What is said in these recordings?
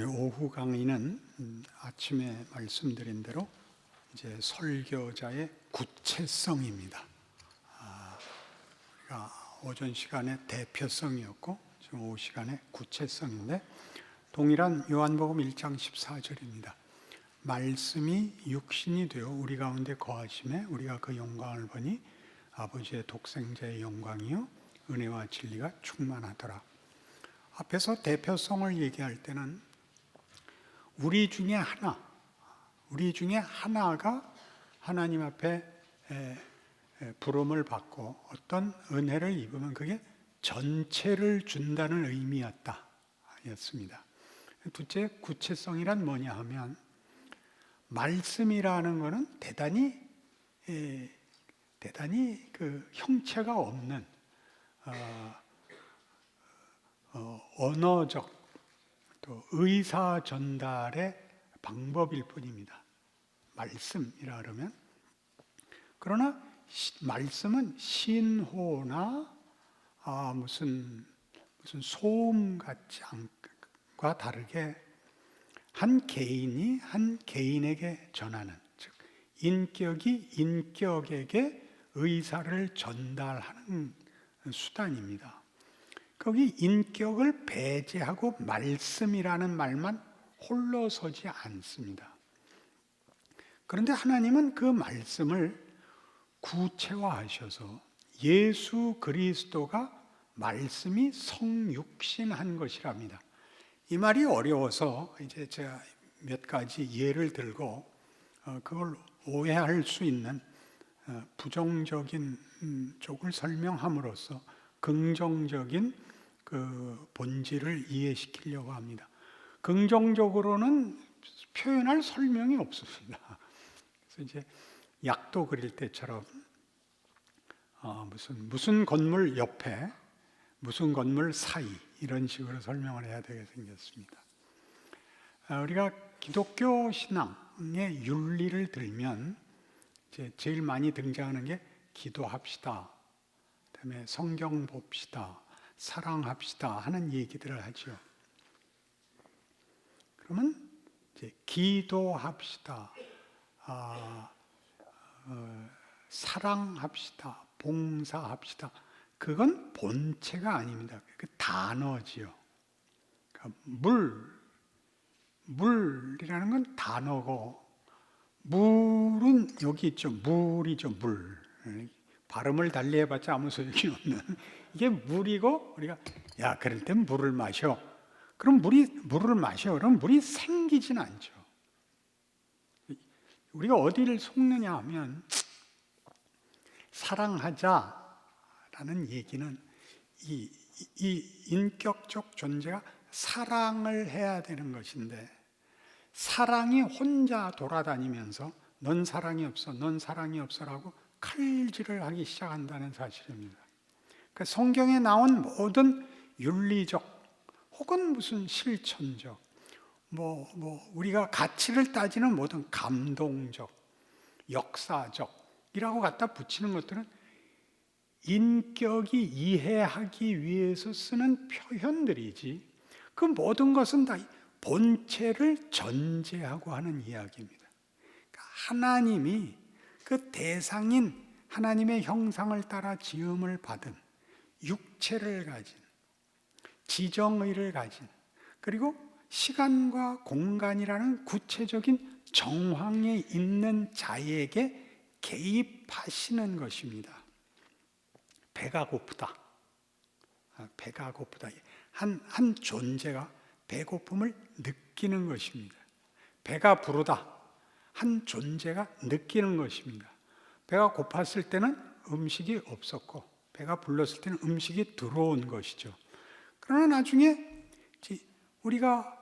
오후 강의는 아침에 말씀드린 대로 이제 설교자의 구체성입니다. 우리가 오전 시간에 대표성이었고 지금 오후 시간에 구체성인데 동일한 요한복음 1장 14절입니다. 말씀이 육신이 되어 우리 가운데 거하심에 우리가 그 영광을 보니 아버지의 독생자의 영광이요 은혜와 진리가 충만하더라. 앞에서 대표성을 얘기할 때는 우리 중에 하나가 하나님 앞에 부름을 받고 어떤 은혜를 입으면 그게 전체를 준다는 의미였습니다. 둘째, 구체성이란 뭐냐 하면 말씀이라는 것은 대단히 그 형체가 없는 언어적 또 의사 전달의 방법일 뿐입니다. 말씀이라 그러면. 그러나 말씀은 신호나 무슨 소음 같과 다르게 한 개인이 한 개인에게 전하는, 즉 인격이 인격에게 의사를 전달하는 수단입니다. 거기 인격을 배제하고 말씀이라는 말만 홀로 서지 않습니다. 그런데 하나님은 그 말씀을 구체화하셔서 예수 그리스도가 말씀이 성육신한 것이랍니다. 이 말이 어려워서 이제 제가 몇 가지 예를 들고 그걸 오해할 수 있는 부정적인 쪽을 설명함으로써 긍정적인 그 본질을 이해시키려고 합니다. 긍정적으로는 표현할 설명이 없습니다. 그래서 이제 약도 그릴 때처럼 무슨 건물 옆에 무슨 건물 사이 이런 식으로 설명을 해야 되게 생겼습니다. 우리가 기독교 신앙의 윤리를 들면 이제 제일 많이 등장하는 게 기도합시다, 그다음에 성경 봅시다, 사랑합시다 하는 얘기들을 하죠. 그러면 이제 기도합시다, 사랑합시다, 봉사합시다. 그건 본체가 아닙니다. 그 단어지요. 그러니까 물이라는 건 단어고, 물은 여기 있죠. 물이죠, 물. 발음을 달리 해봤자 아무 소용이 없는. 이게 물이고, 우리가, 야, 그럴 땐 물을 마셔. 그럼 물을 마셔. 그럼 물이 생기진 않죠. 우리가 어디를 속느냐 하면, 사랑하자라는 얘기는 이 인격적 존재가 사랑을 해야 되는 것인데, 사랑이 혼자 돌아다니면서 넌 사랑이 없어, 넌 사랑이 없어라고 칼질을 하기 시작한다는 사실입니다. 그러니까 성경에 나온 모든 윤리적 혹은 무슨 실천적, 우리가 가치를 따지는 모든 감동적, 역사적이라고 갖다 붙이는 것들은 인격이 이해하기 위해서 쓰는 표현들이지, 그 모든 것은 다 본체를 전제하고 하는 이야기입니다. 그러니까 하나님이 그 대상인 하나님의 형상을 따라 지음을 받은 육체를 가진, 지정의를 가진, 그리고 시간과 공간이라는 구체적인 정황에 있는 자에게 개입하시는 것입니다. 배가 고프다. 한 존재가 배고픔을 느끼는 것입니다. 배가 부르다. 한 존재가 느끼는 것입니다. 배가 고팠을 때는 음식이 없었고, 배가 불렀을 때는 음식이 들어온 것이죠. 그러나 나중에 우리가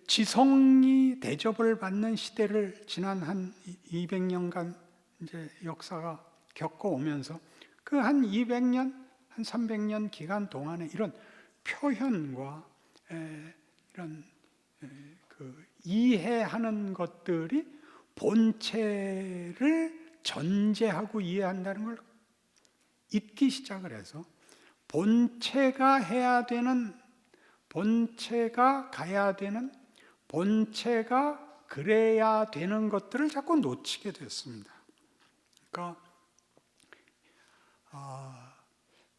지성이 대접을 받는 시대를 지난 한 200년간 이제 역사가 겪어오면서 그 한 200년, 한 300년 기간 동안에 이런 표현과 이런 그 이해하는 것들이 본체를 전제하고 이해한다는 걸 잊기 시작을 해서 본체가 가야 되는 본체가 그래야 되는 것들을 자꾸 놓치게 됐습니다. 그러니까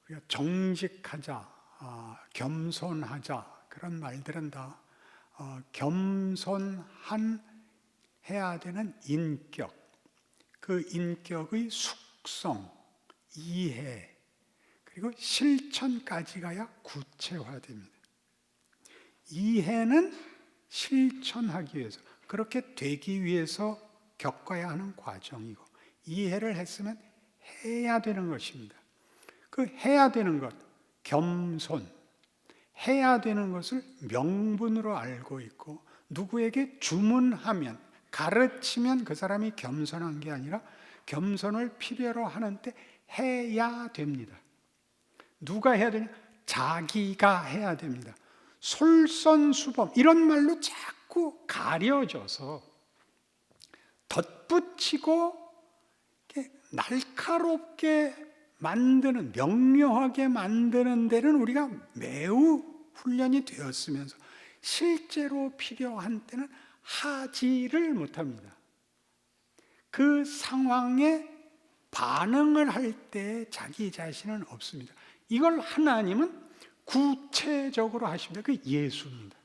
우리가 정직하자, 겸손하자 그런 말들은 다 겸손한 해야 되는 인격, 그 인격의 숙성, 이해, 그리고 실천까지 가야 구체화됩니다. 이해는 실천하기 위해서, 그렇게 되기 위해서 겪어야 하는 과정이고, 이해를 했으면 해야 되는 것입니다. 그 해야 되는 것, 겸손, 해야 되는 것을 명분으로 알고 있고, 누구에게 주문하면, 가르치면 그 사람이 겸손한 게 아니라 겸손을 필요로 하는 때 해야 됩니다. 누가 해야 되냐? 자기가 해야 됩니다. 솔선수범 이런 말로 자꾸 가려져서 덧붙이고 날카롭게 만드는, 명료하게 만드는 데는 우리가 매우 훈련이 되었으면서 실제로 필요한 때는 하지를 못합니다. 그 상황에 반응을 할 때 자기 자신은 없습니다. 이걸 하나님은 구체적으로 하십니다. 그 예수입니다.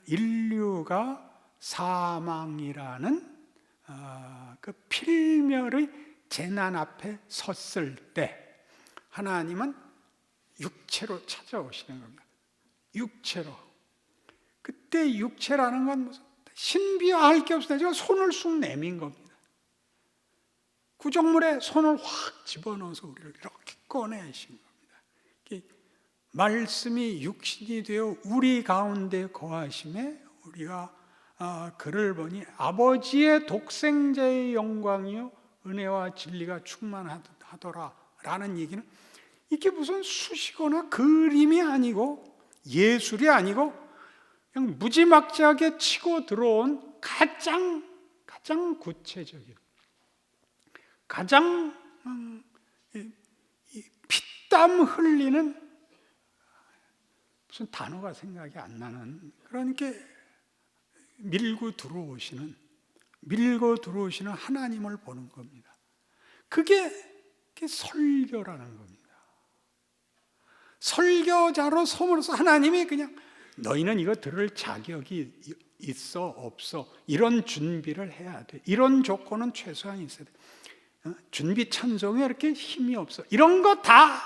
인류가 사망이라는 그 필멸의 재난 앞에 섰을 때 하나님은 육체로 찾아오시는 겁니다. 육체로. 그때 육체라는 건 무슨 신비화할 게 없습니다. 제가 손을 쑥 내민 겁니다. 구정물에 손을 확 집어넣어서 우리를 이렇게 꺼내신 겁니다. 말씀이 육신이 되어 우리 가운데 거하심에 우리가 그를 보니 아버지의 독생자의 영광이요 은혜와 진리가 충만하더라 라는 얘기는 이게 무슨 수식어나 그림이 아니고 예술이 아니고 그냥 무지막지하게 치고 들어온 가장 구체적인, 가장 피땀 흘리는, 무슨 단어가 생각이 안 나는 그런 게 밀고 들어오시는 하나님을 보는 겁니다. 그게 설교라는 겁니다. 설교자로 섬으로써 하나님이 그냥 너희는 이거 들을 자격이 있어 없어 이런 준비를 해야 돼, 이런 조건은 최소한 있어야 돼, 준비 찬송에 이렇게 힘이 없어, 이런 거 다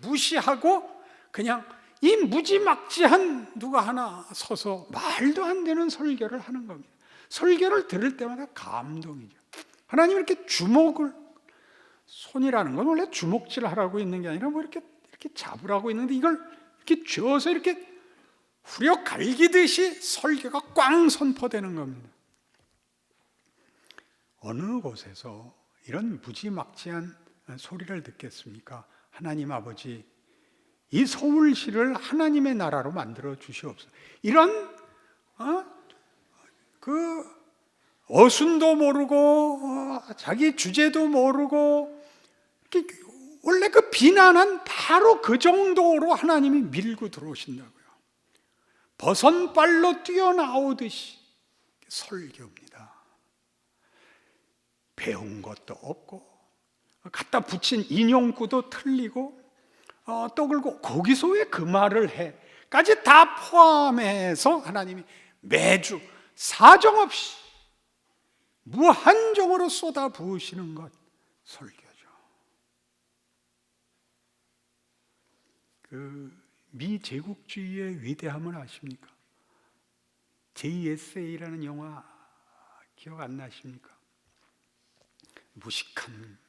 무시하고 그냥 이 무지막지한 누가 하나 서서 말도 안 되는 설교를 하는 겁니다. 설교를 들을 때마다 감동이죠. 하나님 이렇게 손이라는 건 원래 주먹질 하라고 있는 게 아니라 뭐 이렇게 잡으라고 있는데 이걸 이렇게 쥐어서 이렇게 후려 갈기듯이 설교가 꽝 선포되는 겁니다. 어느 곳에서 이런 무지막지한 소리를 듣겠습니까? 하나님 아버지, 이 서울시를 하나님의 나라로 만들어 주시옵소서. 이런 그 어순도 모르고 자기 주제도 모르고 원래 그 비난은 바로 그 정도로 하나님이 밀고 들어오신다고요. 버선발로 뛰어나오듯이 설교입니다. 배운 것도 없고 갖다 붙인 인용구도 틀리고 또 그리고 거기서 왜 그 말을 해? 까지 다 포함해서 하나님이 매주 사정없이 무한정으로 쏟아 부으시는 것, 설교죠. 그 미제국주의의 위대함을 아십니까? JSA라는 영화 기억 안 나십니까? 무식한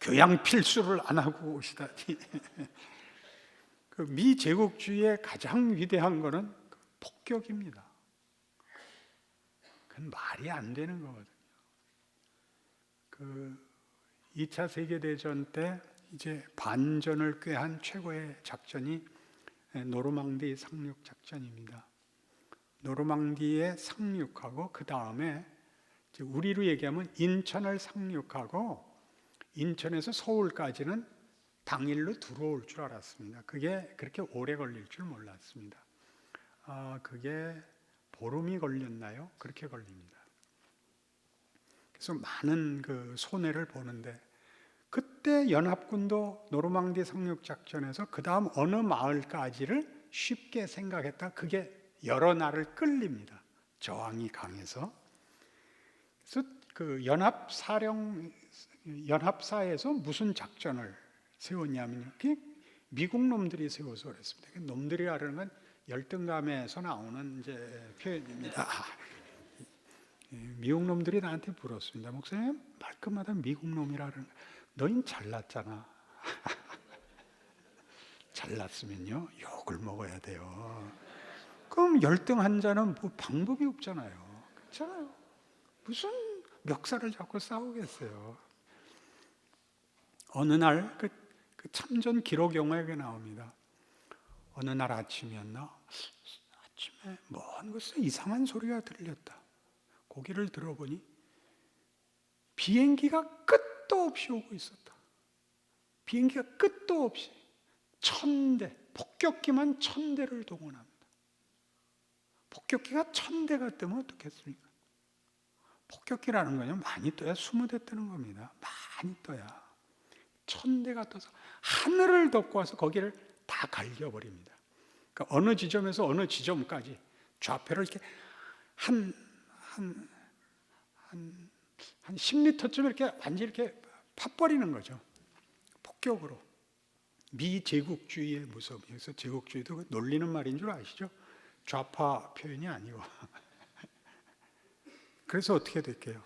교양 필수를 안 하고 오시다니. 그 미제국주의의 가장 위대한 것은 폭격입니다. 그건 말이 안 되는 거거든요. 그 2차 세계대전 때 이제 반전을 꾀한 최고의 작전이 노르망디 상륙 작전입니다. 노르망디에 상륙하고 그 다음에 우리로 얘기하면 인천을 상륙하고 인천에서 서울까지는 당일로 들어올 줄 알았습니다. 그게 그렇게 오래 걸릴 줄 몰랐습니다. 그게 보름이 걸렸나요? 그렇게 걸립니다. 그래서 많은 그 손해를 보는데, 그때 연합군도 노르망디 상륙 작전에서 그 다음 어느 마을까지를 쉽게 생각했다. 그게 여러 날을 끌립니다. 저항이 강해서. 그래서 그 연합사에서 무슨 작전을 세웠냐면요, 미국 놈들이 세워서 그랬습니다. 놈들이 하려는 건 열등감에서 나오는 이제 표현입니다. 미국 놈들이 나한테 물었습니다. 목사님, 말끝마다 미국 놈이라는, 너흰 잘났잖아. 잘났으면요 욕을 먹어야 돼요. 그럼 열등한 자는 뭐 방법이 없잖아요. 그렇잖아요. 무슨 멱살을 잡고 싸우겠어요. 어느 날 그 참전 기록 영화에 나옵니다. 어느 날 아침이었나? 아침에 먼 곳에서 이상한 소리가 들렸다. 고개를 들어보니 비행기가 끝도 없이 오고 있었다. 비행기가 끝도 없이 1000대, 폭격기만 1000대를 동원합니다. 폭격기가 1000대가 뜨면 어떻겠습니까? 폭격기라는 거는 많이 떠야 20대 뜨는 겁니다. 많이 떠야 1000대가 떠서 하늘을 덮고 와서 거기를 다 갈겨버립니다. 그러니까 어느 지점에서 어느 지점까지 좌표를 이렇게 한 10m쯤 이렇게 완전히 이렇게 파버리는 거죠. 폭격으로. 미제국주의의 무섭. 그래서 제국주의도 놀리는 말인 줄 아시죠? 좌파 표현이 아니고. 그래서 어떻게 될게요?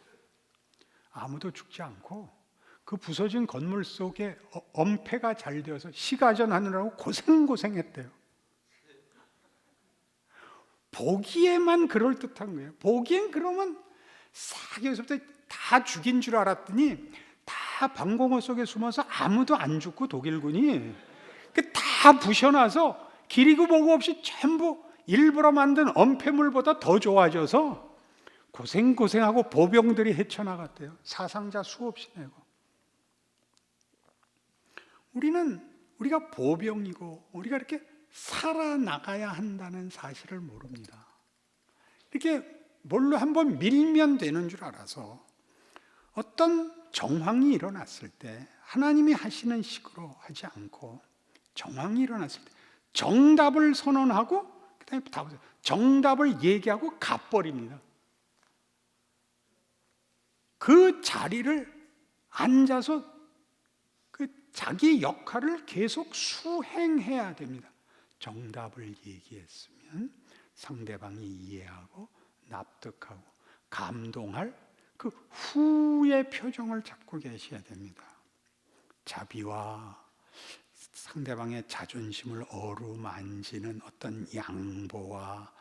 아무도 죽지 않고 그 부서진 건물 속에 엄폐가 잘 되어서 시가전하느라고 고생했대요. 보기에만 그럴듯한 거예요. 보기엔 그러면 싹 여기서부터 다 죽인 줄 알았더니 다 방공호 속에 숨어서 아무도 안 죽고 독일군이 다 부셔놔서 기리고 뭐고 없이 전부 일부러 만든 엄폐물보다 더 좋아져서 고생하고 보병들이 헤쳐나갔대요. 사상자 수없이 내고. 우리가 보병이고 우리가 이렇게 살아나가야 한다는 사실을 모릅니다. 이렇게 뭘로 한번 밀면 되는 줄 알아서 어떤 정황이 일어났을 때 하나님이 하시는 식으로 하지 않고 정황이 일어났을 때 정답을 선언하고 그다음에 정답을 얘기하고 가버립니다. 그 자리를 앉아서 그 자기 역할을 계속 수행해야 됩니다. 정답을 얘기했으면 상대방이 이해하고 납득하고 감동할 그 후의 표정을 잡고 계셔야 됩니다. 자비와 상대방의 자존심을 어루만지는 어떤 양보와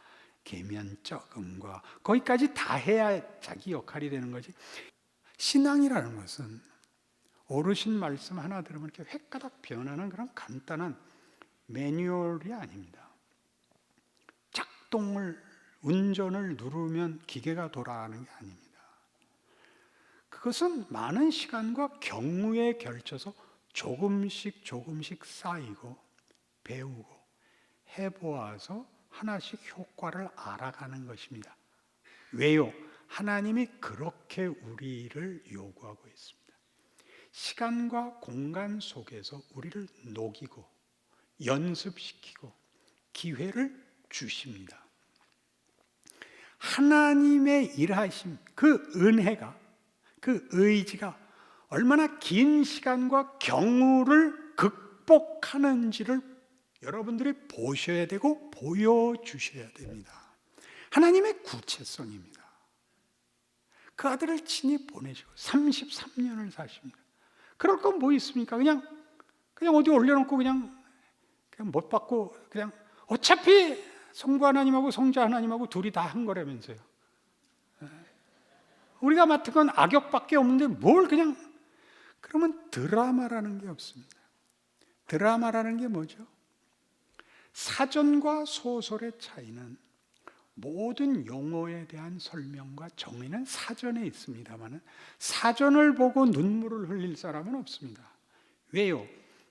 계면적음과 거기까지 다 해야 자기 역할이 되는 거지. 신앙이라는 것은 어르신 말씀 하나 들으면 이렇게 획가닥 변하는 그런 간단한 매뉴얼이 아닙니다. 운전을 누르면 기계가 돌아가는 게 아닙니다. 그것은 많은 시간과 경우에 걸쳐서 조금씩 쌓이고 배우고 해보아서 하나씩 효과를 알아가는 것입니다. 왜요? 하나님이 그렇게 우리를 요구하고 있습니다. 시간과 공간 속에서 우리를 녹이고 연습시키고 기회를 주십니다. 하나님의 일하심, 그 은혜가, 그 의지가 얼마나 긴 시간과 경우를 극복하는지를 여러분들이 보셔야 되고 보여주셔야 됩니다. 하나님의 구체성입니다. 그 아들을 친히 보내시고 33년을 사십니다. 그럴 건 뭐 있습니까? 그냥 어디 올려놓고 그냥 못 받고 그냥 어차피 성부 하나님하고 성자 하나님하고 둘이 다 한 거라면서요. 우리가 맡은 건 악역밖에 없는데 뭘 그냥. 그러면 드라마라는 게 없습니다. 드라마라는 게 뭐죠? 사전과 소설의 차이는 모든 용어에 대한 설명과 정의는 사전에 있습니다만 사전을 보고 눈물을 흘릴 사람은 없습니다. 왜요?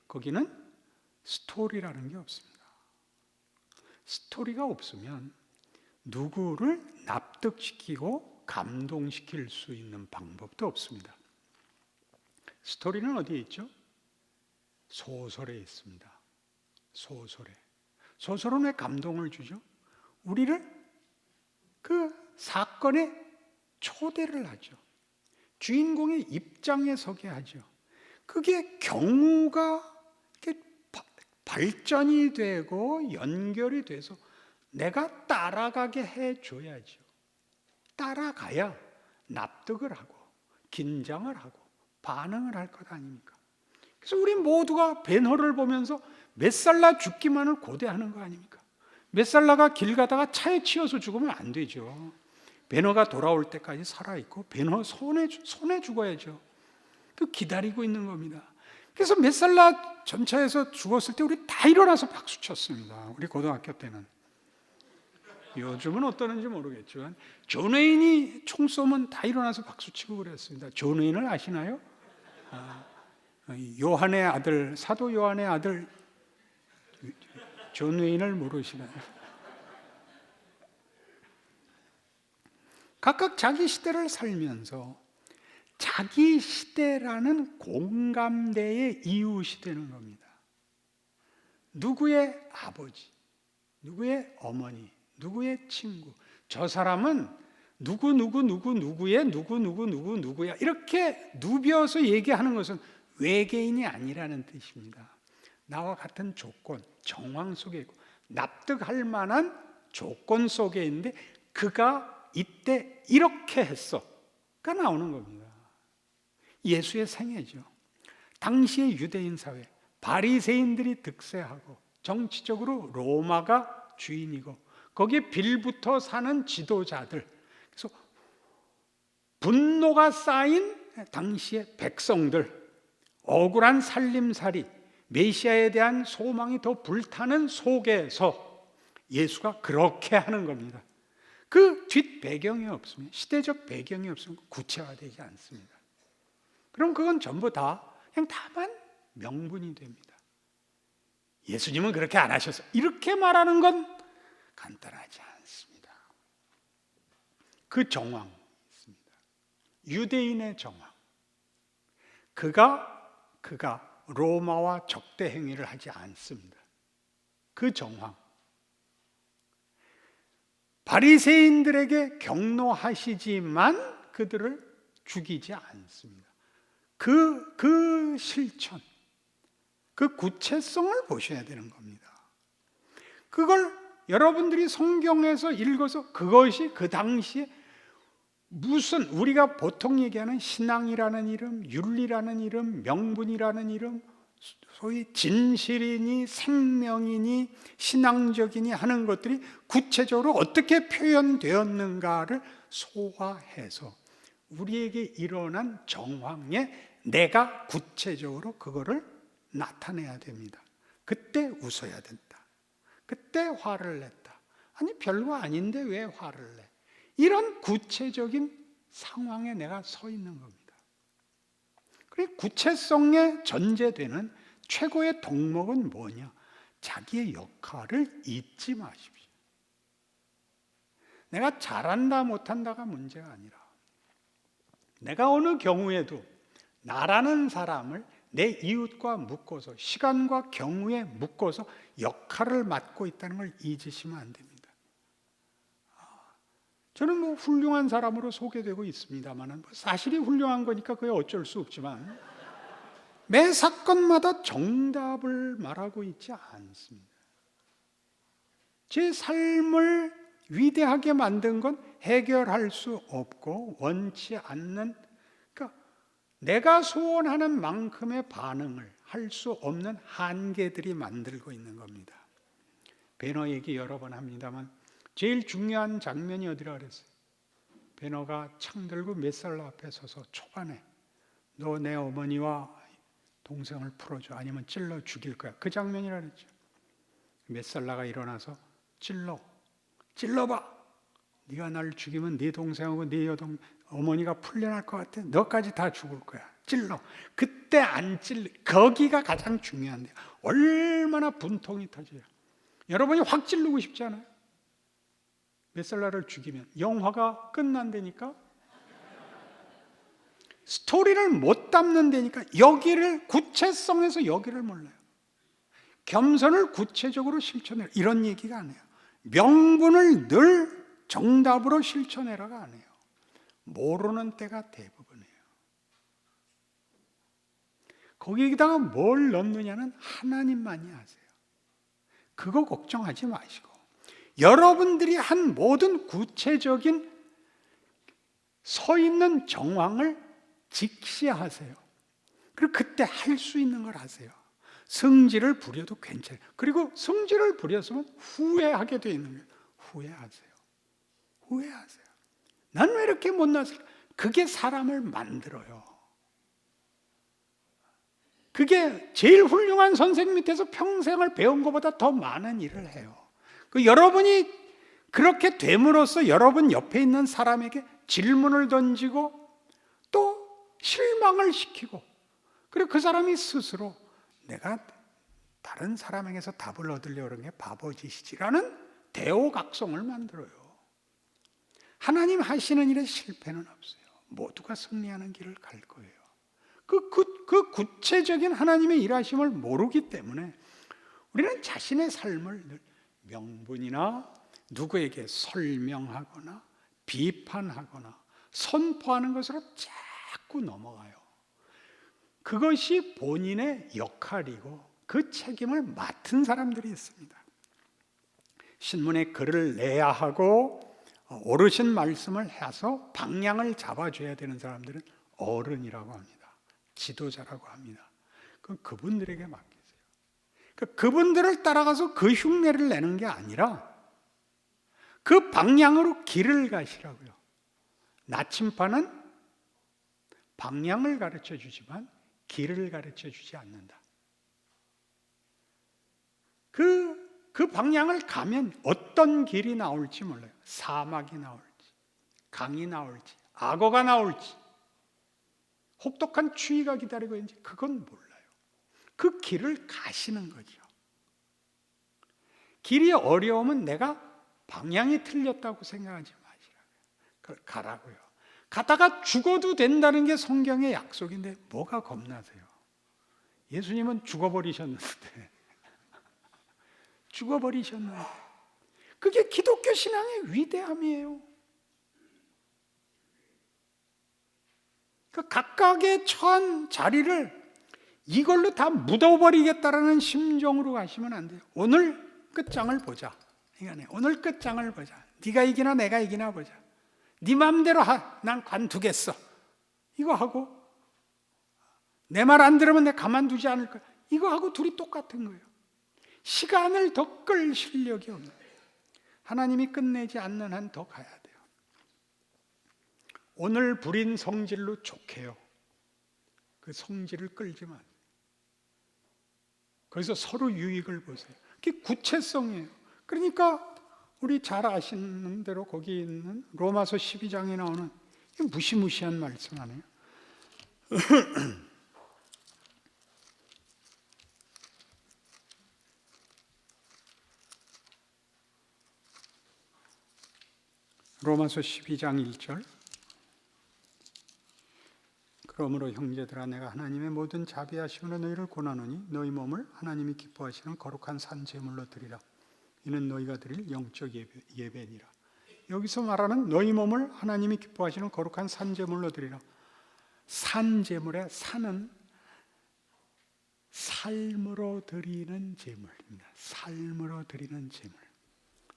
거기는 스토리라는 게 없습니다. 스토리가 없으면 누구를 납득시키고 감동시킬 수 있는 방법도 없습니다. 스토리는 어디에 있죠? 소설에 있습니다. 소설에. 소설은 왜 감동을 주죠? 우리를 그 사건에 초대를 하죠. 주인공의 입장에 서게 하죠. 그게 경우가 이렇게 발전이 되고 연결이 돼서 내가 따라가게 해줘야죠. 따라가야 납득을 하고 긴장을 하고 반응을 할 것 아닙니까? 그래서 우리 모두가 배너를 보면서 메살라 죽기만을 고대하는 거 아닙니까? 메살라가 길 가다가 차에 치여서 죽으면 안 되죠. 배너가 돌아올 때까지 살아있고 배너 손에 죽어야죠. 그 기다리고 있는 겁니다. 그래서 메살라 전차에서 죽었을 때 우리 다 일어나서 박수 쳤습니다. 우리 고등학교 때는. 요즘은 어떠는지 모르겠지만 존 웨인이 총 쏘면 다 일어나서 박수 치고 그랬습니다. 존 웨인을 아시나요? 요한의 아들, 사도 요한의 아들 존 웨인을 모르시나요? 각각 자기 시대를 살면서 자기 시대라는 공감대의 이웃이 되는 겁니다. 누구의 아버지, 누구의 어머니, 누구의 친구, 저 사람은 누구의 누구야 이렇게 누벼서 얘기하는 것은 외계인이 아니라는 뜻입니다. 나와 같은 조건, 정황 속에 있고 납득할 만한 조건 속에 있는데 그가 이때 이렇게 했어가 나오는 겁니다. 예수의 생애죠. 당시의 유대인 사회, 바리새인들이 득세하고 정치적으로 로마가 주인이고 거기에 빌붙어 사는 지도자들, 그래서 분노가 쌓인 당시의 백성들, 억울한 살림살이, 메시아에 대한 소망이 더 불타는 속에서 예수가 그렇게 하는 겁니다. 그 뒷 배경이 없으면, 시대적 배경이 없으면 구체화되지 않습니다. 그럼 그건 전부 다 그냥 다만 명분이 됩니다. 예수님은 그렇게 안 하셔서 이렇게 말하는 건 간단하지 않습니다. 그 정황이 있습니다. 유대인의 정황. 그가 로마와 적대 행위를 하지 않습니다. 그 정황. 바리새인들에게 경노하시지만 그들을 죽이지 않습니다. 그 실천, 그 구체성을 보셔야 되는 겁니다. 그걸 여러분들이 성경에서 읽어서 그것이 그 당시에 무슨 우리가 보통 얘기하는 신앙이라는 이름, 윤리라는 이름, 명분이라는 이름, 소위 진실이니 생명이니 신앙적이니 하는 것들이 구체적으로 어떻게 표현되었는가를 소화해서 우리에게 일어난 정황에 내가 구체적으로 그거를 나타내야 됩니다. 그때 웃어야 된다. 그때 화를 냈다. 아니 별거 아닌데 왜 화를 내? 이런 구체적인 상황에 내가 서 있는 겁니다. 그리고 구체성에 전제되는 최고의 덕목은 뭐냐? 자기의 역할을 잊지 마십시오. 내가 잘한다 못한다가 문제가 아니라 내가 어느 경우에도 나라는 사람을 내 이웃과 묶어서 시간과 경우에 묶어서 역할을 맡고 있다는 걸 잊으시면 안 됩니다. 저는 훌륭한 사람으로 소개되고 있습니다만 사실이 훌륭한 거니까 그게 어쩔 수 없지만 매 사건마다 정답을 말하고 있지 않습니다. 제 삶을 위대하게 만든 건 해결할 수 없고 원치 않는, 그러니까 내가 소원하는 만큼의 반응을 할 수 없는 한계들이 만들고 있는 겁니다. 배너 얘기 여러 번 합니다만 제일 중요한 장면이 어디라 그랬어요? 배너가 창 들고 메살라 앞에 서서 초반에 너 내 어머니와 동생을 풀어줘 아니면 찔러 죽일 거야. 그 장면이라 그랬죠. 메살라가 일어나서 찔러봐. 네가 날 죽이면 네 동생하고 네 어머니가 풀려날 것 같아. 너까지 다 죽을 거야. 찔러. 그때 그때 안 거기가 가장 중요한데요. 얼마나 분통이 터져요. 여러분이 확 찌르고 싶지 않아요? 메살라를 죽이면 영화가 끝난다니까? 스토리를 못 담는다니까? 여기를, 구체성에서 여기를 몰라요. 겸손을 구체적으로 실천해라, 이런 얘기가 안 해요. 명분을 늘 정답으로 실천해라가 안 해요. 모르는 때가 대부분이에요. 거기다가 뭘 넣느냐는 하나님만이 아세요. 그거 걱정하지 마시고 여러분들이 한 모든 구체적인 서 있는 정황을 직시하세요. 그리고 그때 할 수 있는 걸 하세요. 성질을 부려도 괜찮아요. 그리고 성질을 부렸으면 후회하게 돼 있는 거예요. 후회하세요. 후회하세요. 난 왜 이렇게 못났을까? 그게 사람을 만들어요. 그게 제일 훌륭한 선생님 밑에서 평생을 배운 것보다 더 많은 일을 해요. 여러분이 그렇게 됨으로써 여러분 옆에 있는 사람에게 질문을 던지고 또 실망을 시키고, 그리고 그 사람이 스스로 내가 다른 사람에게서 답을 얻으려고 그런 게 바보짓이지라는 대오각성을 만들어요. 하나님 하시는 일에 실패는 없어요. 모두가 승리하는 길을 갈 거예요. 그 구체적인 하나님의 일하심을 모르기 때문에 우리는 자신의 삶을 늘 명분이나 누구에게 설명하거나 비판하거나 선포하는 것으로 자꾸 넘어가요. 그것이 본인의 역할이고 그 책임을 맡은 사람들이 있습니다. 신문에 글을 내야 하고 어르신 말씀을 해서 방향을 잡아줘야 되는 사람들은 어른이라고 합니다. 지도자라고 합니다. 그분들에게 맡기세요. 그분들을 따라가서 그 흉내를 내는 게 아니라 그 방향으로 길을 가시라고요. 나침반은 방향을 가르쳐 주지만 길을 가르쳐 주지 않는다. 그 방향을 가면 어떤 길이 나올지 몰라요. 사막이 나올지, 강이 나올지, 악어가 나올지, 혹독한 추위가 기다리고 있는지 그건 몰라요. 그 길을 가시는 거죠. 길이 어려우면 내가 방향이 틀렸다고 생각하지 마시라고요. 그걸 가라고요. 가다가 죽어도 된다는 게 성경의 약속인데 뭐가 겁나세요? 예수님은 죽어버리셨는데 죽어버리셨는데 그게 기독교 신앙의 위대함이에요. 각각의 처한 자리를 이걸로 다 묻어버리겠다라는 심정으로 가시면 안 돼요. 오늘 끝장을 보자. 오늘 끝장을 보자. 네가 이기나 내가 이기나 보자. 네 마음대로 난 관두겠어. 이거 하고 내 말 안 들으면 내가 가만두지 않을 거야. 이거 하고 둘이 똑같은 거예요. 시간을 더 끌 실력이 없는 거예요. 하나님이 끝내지 않는 한 더 가야 돼요. 오늘 부린 성질로 족해요. 그 성질을 끌지 마세요. 거기서 서로 유익을 보세요. 그게 구체성이에요. 그러니까 우리 잘 아시는 대로 거기 있는 로마서 12장에 나오는 무시무시한 말씀 아니에요? 로마서 12장 1절. 그러므로 형제들아 내가 하나님의 모든 자비하심으로 너희를 권하노니 너희 몸을 하나님이 기뻐하시는 거룩한 산 제물로 드리라. 이는 너희가 드릴 영적 예배니라. 여기서 말하는 너희 몸을 하나님이 기뻐하시는 거룩한 산 제물로 드리라. 산 제물의 산은 삶으로 드리는 제물입니다. 삶으로 드리는 제물.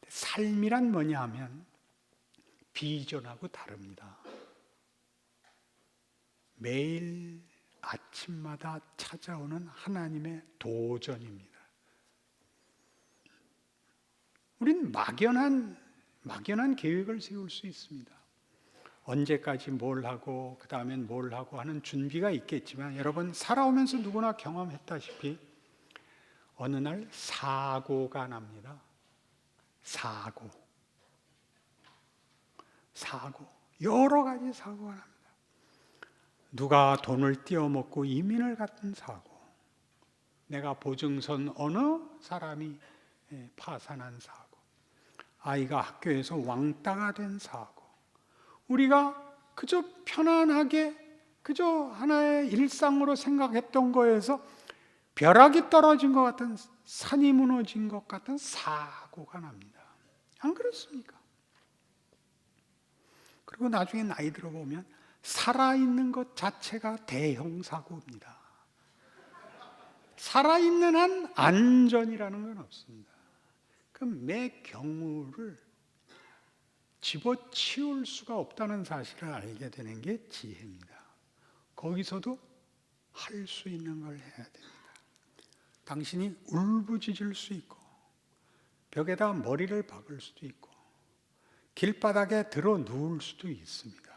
삶이란 뭐냐 하면 비전하고 다릅니다. 매일 아침마다 찾아오는 하나님의 도전입니다. 우린 막연한 계획을 세울 수 있습니다. 언제까지 뭘 하고 그 다음엔 뭘 하고 하는 준비가 있겠지만 여러분 살아오면서 누구나 경험했다시피 어느 날 사고가 납니다. 사고 여러 가지 사고가 납니다. 누가 돈을 띄어먹고 이민을 갔던 사고, 내가 보증선 어느 사람이 파산한 사고, 아이가 학교에서 왕따가 된 사고, 우리가 그저 편안하게 그저 하나의 일상으로 생각했던 거에서 벼락이 떨어진 것 같은, 산이 무너진 것 같은 사고가 납니다. 안 그렇습니까? 그리고 나중에 나이 들어보면 살아있는 것 자체가 대형 사고입니다. 살아있는 한 안전이라는 건 없습니다. 그럼 매 경우를 집어치울 수가 없다는 사실을 알게 되는 게 지혜입니다. 거기서도 할 수 있는 걸 해야 됩니다. 당신이 울부짖을 수 있고, 벽에다 머리를 박을 수도 있고, 길바닥에 들어 누울 수도 있습니다.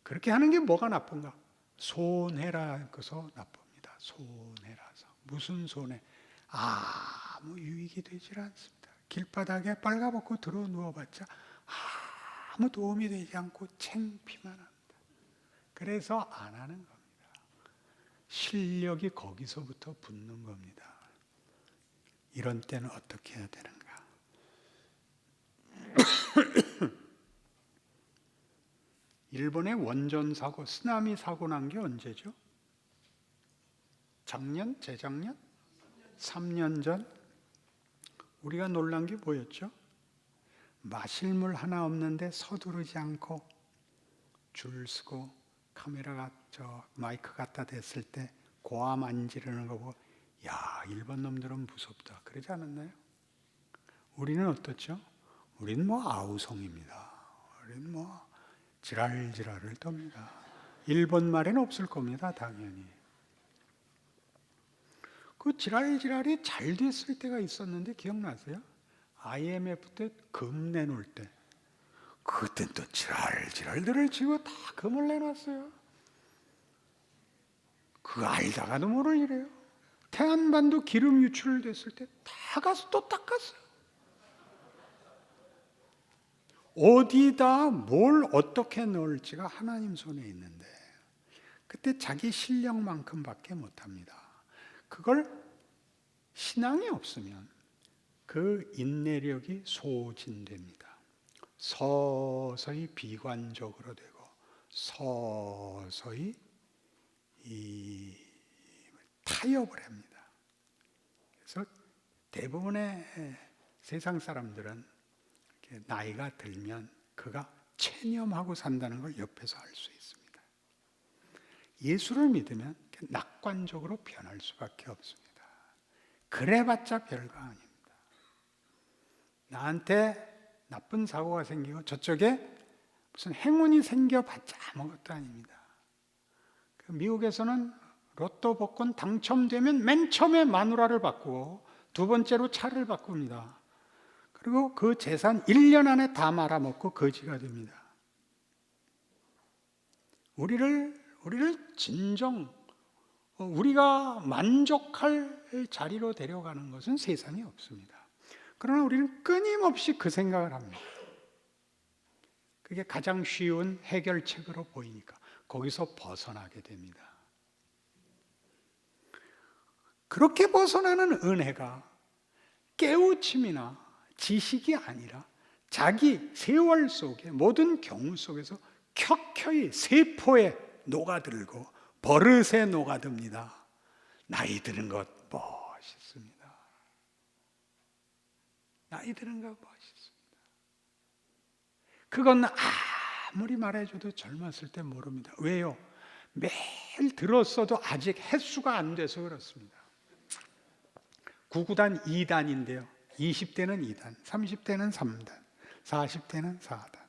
그렇게 하는 게 뭐가 나쁜가? 손해라서 나쁩니다. 손해라서. 무슨 손해? 아무 유익이 되질 않습니다. 길바닥에 빨가벗고 들어 누워봤자 아무 도움이 되지 않고 창피만 합니다. 그래서 안 하는 겁니다. 실력이 거기서부터 붙는 겁니다. 이런 때는 어떻게 해야 되는가? 일본의 원전 사고, 쓰나미 사고 난 게 언제죠? 작년? 재작년? 3년 전? 우리가 놀란 게 뭐였죠? 마실 물 하나 없는데 서두르지 않고 줄 서고 카메라가 마이크 갖다 댔을 때 고함 안 지르는 거 보고, 야, 일본 놈들은 무섭다, 그러지 않았나요? 우리는 어떻죠? 우리는 아우성입니다. 우리는 지랄지랄을 떱니다. 일본 말에는 없을 겁니다, 당연히. 그 지랄지랄이 잘 됐을 때가 있었는데 기억나세요? IMF 때 금 내놓을 때, 그땐 또 지랄지랄들을 치고 다 금을 내놨어요. 그거 알다가도 모를 일이에요. 태안반도 기름 유출됐을 때 다 가서 또 닦았어요. 어디다 뭘 어떻게 넣을지가 하나님 손에 있는데, 그때 자기 실력만큼밖에 못합니다. 그걸 신앙이 없으면 그 인내력이 소진됩니다. 서서히 비관적으로 되고 서서히 타협을 합니다. 그래서 대부분의 세상 사람들은 이렇게 나이가 들면 그가 체념하고 산다는 걸 옆에서 알 수 있습니다. 예수를 믿으면 낙관적으로 변할 수밖에 없습니다. 그래봤자 별거 아닙니다. 나한테 나쁜 사고가 생기고 저쪽에 무슨 행운이 생겨봤자 아무것도 아닙니다. 미국에서는 로또 복권 당첨되면 맨 처음에 마누라를 바꾸고 두 번째로 차를 바꿉니다. 그리고 그 재산 1년 안에 다 말아먹고 거지가 됩니다. 우리를 진정, 우리가 만족할 자리로 데려가는 것은 세상에 없습니다. 그러나 우리는 끊임없이 그 생각을 합니다. 그게 가장 쉬운 해결책으로 보이니까 거기서 벗어나게 됩니다. 그렇게 벗어나는 은혜가 깨우침이나 지식이 아니라 자기 세월 속에 모든 경우 속에서 켜켜이 세포에 녹아들고 버릇에 녹아듭니다. 나이 드는 것 멋있습니다. 나이 드는 것 멋있습니다. 그건 아무리 말해줘도 젊었을 때 모릅니다. 왜요? 매일 들었어도 아직 횟수가 안 돼서 그렇습니다. 9구단 2단인데요. 20대는 2단, 30대는 3단, 40대는 4단,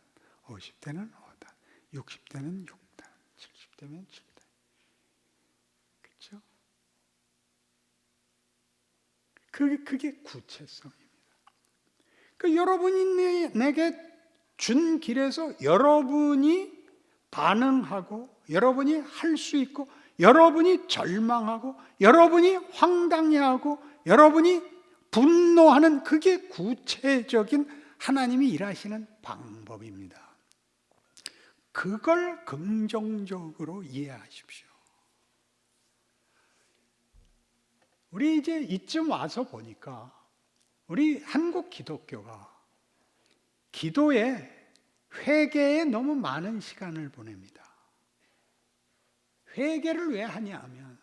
50대는 5단, 60대는 6단, 70대면 7단. 그렇죠? 그게 구체성입니다. 여러분이 내게 준 길에서 여러분이 반응하고, 여러분이 할 수 있고, 여러분이 절망하고, 여러분이 황당해하고, 여러분이 분노하는, 그게 구체적인 하나님이 일하시는 방법입니다. 그걸 긍정적으로 이해하십시오. 우리 이제 이쯤 와서 보니까 우리 한국 기독교가 기도에, 회개에 너무 많은 시간을 보냅니다. 회개를 왜 하냐 하면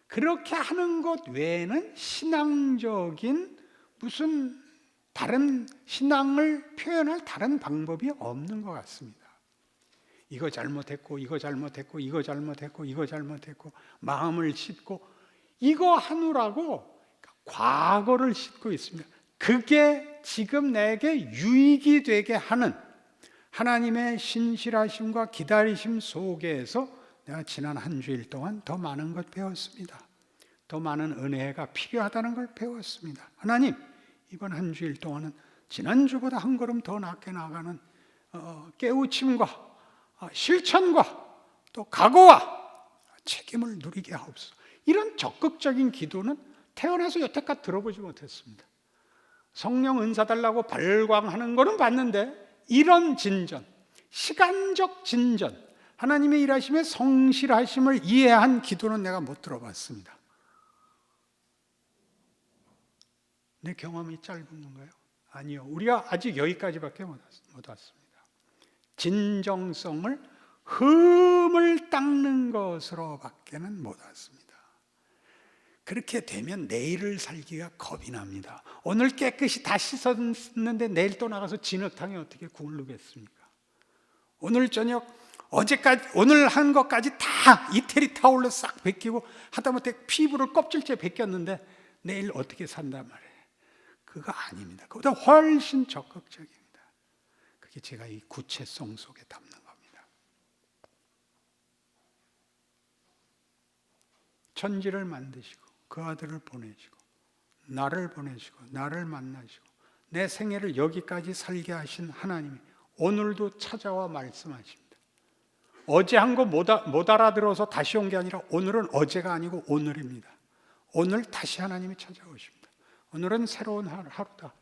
그렇게 하는 것 외에는 신앙적인 무슨 다른 신앙을 표현할 다른 방법이 없는 것 같습니다. 이거 잘못했고 이거 잘못했고 이거 잘못했고 이거 잘못했고 마음을 씻고 이거 하느라고 과거를 씻고 있습니다. 그게 지금 내게 유익이 되게 하는 하나님의 신실하심과 기다리심 속에서 내가 지난 한 주일 동안 더 많은 것 배웠습니다. 더 많은 은혜가 필요하다는 걸 배웠습니다. 하나님, 이번 한 주일 동안은 지난주보다 한 걸음 더 낮게 나가는 깨우침과 실천과 또 각오와 책임을 누리게 하옵소서. 이런 적극적인 기도는 태어나서 여태까지 들어보지 못했습니다. 성령 은사 달라고 발광하는 거는 봤는데 이런 진전, 시간적 진전, 하나님의 일하심의 성실하심을 이해한 기도는 내가 못 들어봤습니다. 내 경험이 짧은 건가요? 아니요. 우리가 아직 여기까지밖에 못 왔습니다. 진정성을 흠을 닦는 것으로밖에는 못 왔습니다. 그렇게 되면 내일을 살기가 겁이 납니다. 오늘 깨끗이 다 씻었는데 내일 또 나가서 진흙탕에 어떻게 굴르겠습니까? 오늘 저녁 어제까지 오늘 한 것까지 다 이태리 타올로 싹 벗기고 하다못해 피부를 껍질째 벗겼는데 내일 어떻게 산단 말이에요. 그거 아닙니다. 그보다 훨씬 적극적입니다. 그게 제가 이 구체성 속에 담는 겁니다. 천지를 만드시고 그 아들을 보내시고 나를 보내시고 나를 만나시고 내 생애를 여기까지 살게 하신 하나님이 오늘도 찾아와 말씀하십니다. 어제 한 거 못 알아들어서 다시 온 게 아니라 오늘은 어제가 아니고 오늘입니다. 오늘 다시 하나님이 찾아오십니다. 오늘은 새로운 하루다.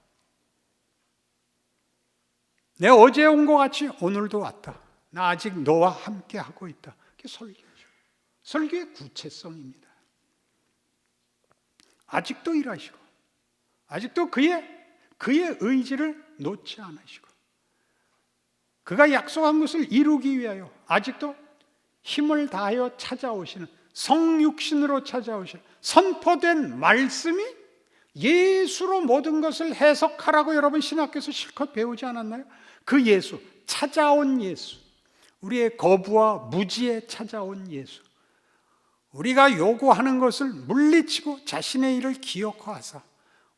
내 어제 온 것 같이 오늘도 왔다. 나 아직 너와 함께 하고 있다. 그게 설교죠. 설교의 구체성입니다. 아직도 일하시고 아직도 그의 의지를 놓지 않으시고 그가 약속한 것을 이루기 위하여 아직도 힘을 다하여 찾아오시는 성육신으로 찾아오시는 선포된 말씀이 예수로 모든 것을 해석하라고 여러분 신학교에서 실컷 배우지 않았나요? 그 예수, 찾아온 예수, 우리의 거부와 무지에 찾아온 예수, 우리가 요구하는 것을 물리치고 자신의 일을 기억하사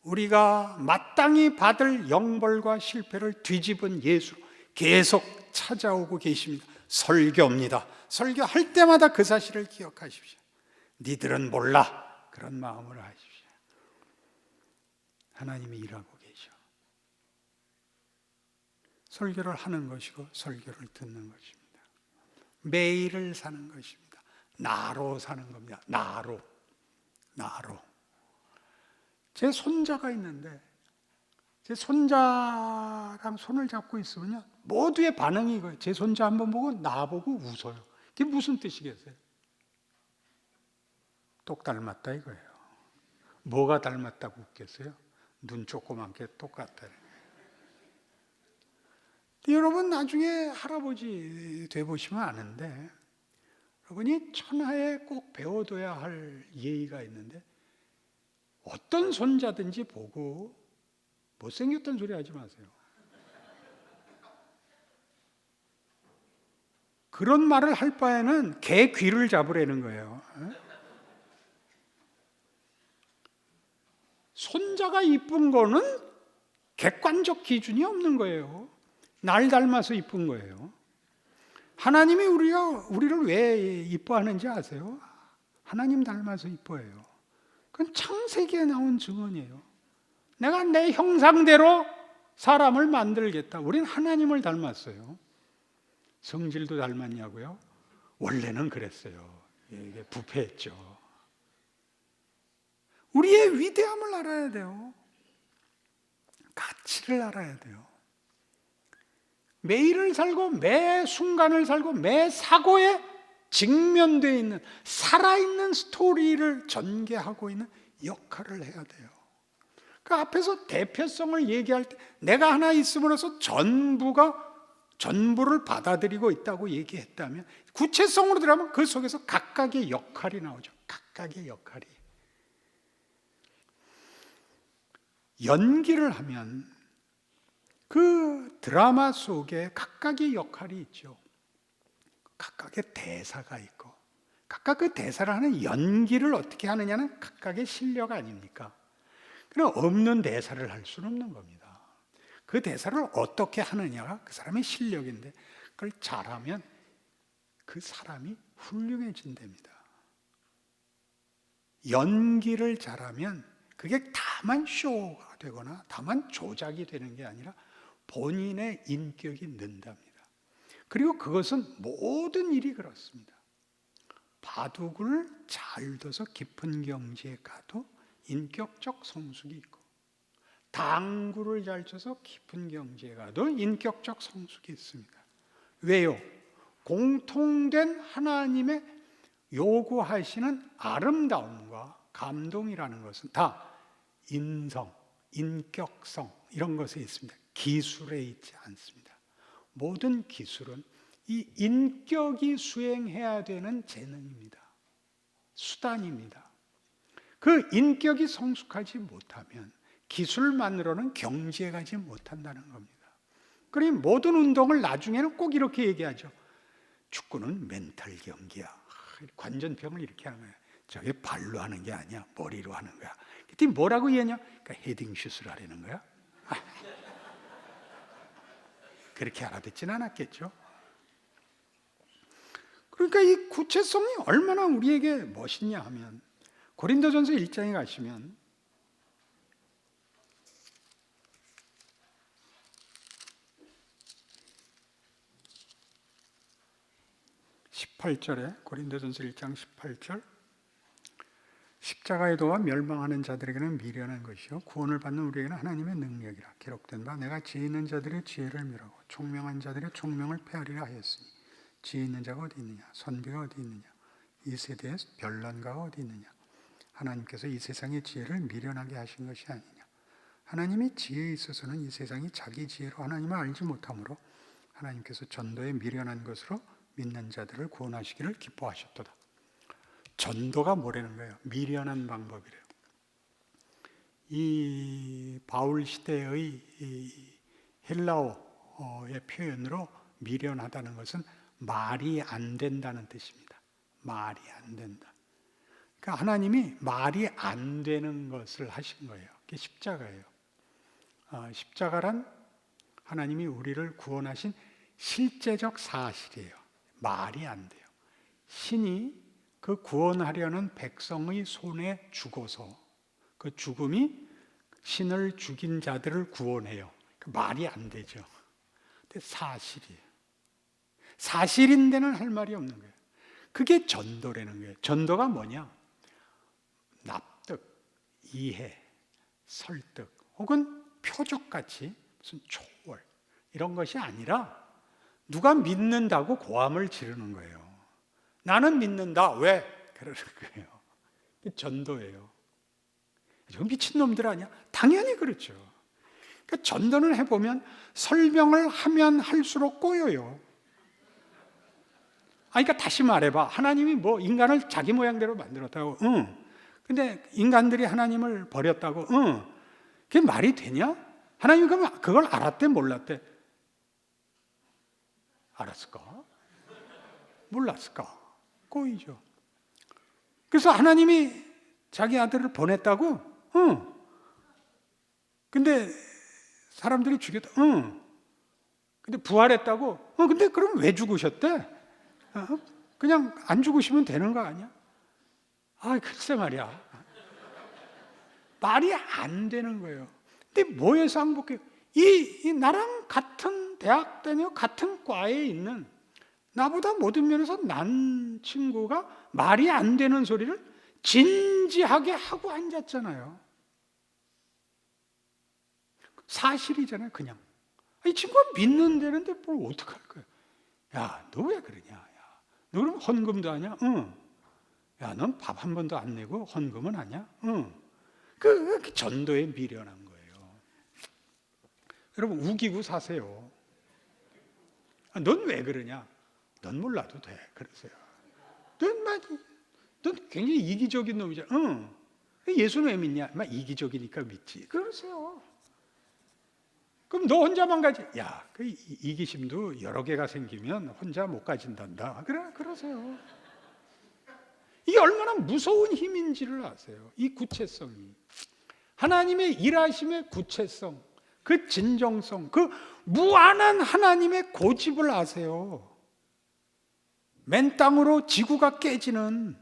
우리가 마땅히 받을 영벌과 실패를 뒤집은 예수 계속 찾아오고 계십니다. 설교입니다. 설교할 때마다 그 사실을 기억하십시오. 니들은 몰라. 그런 마음으로 하십시오. 하나님이 일하고 계셔. 설교를 하는 것이고 설교를 듣는 것입니다. 매일을 사는 것입니다. 나로 사는 겁니다. 나로. 제 손자가 있는데 제 손자랑 손을 잡고 있으면요 모두의 반응이 이거예요. 제 손자 한번 보고 나보고 웃어요. 그게 무슨 뜻이겠어요? 똑 닮았다 이거예요. 뭐가 닮았다고 웃겠어요? 눈 조그맣게 똑같다. 여러분 나중에 할아버지 돼보시면 아는데 여러분이 천하에 꼭 배워둬야 할 예의가 있는데 어떤 손자든지 보고 못생겼다는 소리 하지 마세요. 그런 말을 할 바에는 개 귀를 잡으라는 거예요. 손자가 이쁜 거는 객관적 기준이 없는 거예요. 날 닮아서 이쁜 거예요. 하나님이 우리를 왜 이뻐하는지 아세요? 하나님 닮아서 이뻐해요. 그건 창세기에 나온 증언이에요. 내가 내 형상대로 사람을 만들겠다. 우린 하나님을 닮았어요. 성질도 닮았냐고요? 원래는 그랬어요. 이게 부패했죠. 우리의 위대함을 알아야 돼요. 가치를 알아야 돼요. 매일을 살고 매 순간을 살고 매 사고에 직면되어 있는 살아있는 스토리를 전개하고 있는 역할을 해야 돼요. 그 앞에서 대표성을 얘기할 때 내가 하나 있음으로써 전부를 받아들이고 있다고 얘기했다면, 구체성으로 들어가면 그 속에서 각각의 역할이 나오죠. 각각의 역할이. 연기를 하면 그 드라마 속에 각각의 역할이 있죠. 각각의 대사가 있고, 각각 그 대사를 하는 연기를 어떻게 하느냐는 각각의 실력 아닙니까? 그럼 없는 대사를 할 수는 없는 겁니다. 그 대사를 어떻게 하느냐가 그 사람의 실력인데, 그걸 잘하면 그 사람이 훌륭해진답니다. 연기를 잘하면 그게 다만 쇼가 되거나 다만 조작이 되는 게 아니라 본인의 인격이 는답니다. 그리고 그것은 모든 일이 그렇습니다. 바둑을 잘 둬서 깊은 경지에 가도 인격적 성숙이 있고, 당구를 잘 쳐서 깊은 경지에 가도 인격적 성숙이 있습니다. 왜요? 공통된 하나님의 요구하시는 아름다움과 감동이라는 것은 다 인성, 인격성 이런 것에 있습니다. 기술에 있지 않습니다. 모든 기술은 이 인격이 수행해야 되는 재능입니다. 수단입니다. 그 인격이 성숙하지 못하면 기술만으로는 경지에 가지 못한다는 겁니다. 그러니 모든 운동을 나중에는 꼭 이렇게 얘기하죠. 축구는 멘탈 경기야. 관전평을 이렇게 하는 거야. 저게 발로 하는 게 아니야. 머리로 하는 거야. 그때 뭐라고 얘기하냐? 그러니까 헤딩슛을 하려는 거야. 그렇게 알아듣진 않았겠죠. 그러니까 이 구체성이 얼마나 우리에게 멋있냐 하면, 고린도전서 1장에 가시면 18절에, 고린도전서 1장 18절, 십자가의 도와 멸망하는 자들에게는 미련한 것이요 구원을 받는 우리에게는 하나님의 능력이라. 기록된 바 내가 지혜 있는 자들의 지혜를 멸하고 총명한 자들의 총명을 폐하리라 하였으니 지혜 있는 자가 어디 있느냐, 선비가 어디 있느냐, 이 세대에 별난가가 어디 있느냐. 하나님께서 이 세상의 지혜를 미련하게 하신 것이 아니냐. 하나님의 지혜에 있어서는 이 세상이 자기 지혜로 하나님을 알지 못하므로 하나님께서 전도에 미련한 것으로 믿는 자들을 구원하시기를 기뻐하셨도다. 전도가 뭐라는 거예요? 미련한 방법이래요. 이 바울 시대의 이 헬라어의 표현으로 미련하다는 것은 말이 안 된다는 뜻입니다. 말이 안 된다. 그러니까 하나님이 말이 안 되는 것을 하신 거예요. 그게 십자가예요. 십자가란 하나님이 우리를 구원하신 실제적 사실이에요. 말이 안 돼요. 신이 그 구원하려는 백성의 손에 죽어서 그 죽음이 신을 죽인 자들을 구원해요. 그 말이 안 되죠. 근데 사실이에요. 사실인데는 할 말이 없는 거예요. 그게 전도라는 거예요. 전도가 뭐냐? 납득, 이해, 설득 혹은 표적같이 무슨 초월 이런 것이 아니라 누가 믿는다고 고함을 지르는 거예요. 나는 믿는다. 왜? 그러는 거예요. 전도예요. 저 미친놈들 아니야? 당연히 그렇죠. 그러니까 전도는 해보면 설명을 하면 할수록 꼬여요. 그러니까 다시 말해봐. 하나님이 뭐 인간을 자기 모양대로 만들었다고. 응. 근데 인간들이 하나님을 버렸다고. 응. 그게 말이 되냐? 하나님이 그걸 알았대, 몰랐대? 알았을까? 몰랐을까? 꼬이죠. 그래서 하나님이 자기 아들을 보냈다고? 응. 근데 사람들이 죽였다? 응. 근데 부활했다고? 근데 그럼 왜 죽으셨대? 그냥 안 죽으시면 되는 거 아니야? 글쎄 말이야. 말이 안 되는 거예요. 근데 뭐에서 항복해요? 이 나랑 같은 대학 다녀 같은 과에 있는 나보다 모든 면에서 난 친구가 말이 안 되는 소리를 진지하게 하고 앉았잖아요. 사실이잖아요, 그냥. 이 친구가 믿는다는데 뭘 어떡할 거야? 야, 너 왜 그러냐? 야, 너 그럼 헌금도 하냐? 응. 야, 넌 밥 한 번도 안 내고 헌금은 하냐? 응. 그 전도에 미련한 거예요. 여러분, 우기고 사세요. 넌 왜 그러냐? 넌 몰라도 돼. 그러세요. 넌 굉장히 이기적인 놈이잖아. 응. 예수는 왜 믿냐? 이기적이니까 믿지. 그러세요. 그럼 너 혼자만 가지. 야, 그 이기심도 여러 개가 생기면 혼자 못 가진단다. 그러세요. 이게 얼마나 무서운 힘인지를 아세요. 이 구체성이. 하나님의 일하심의 구체성, 그 진정성, 그 무한한 하나님의 고집을 아세요. 맨 땅으로 지구가 깨지는.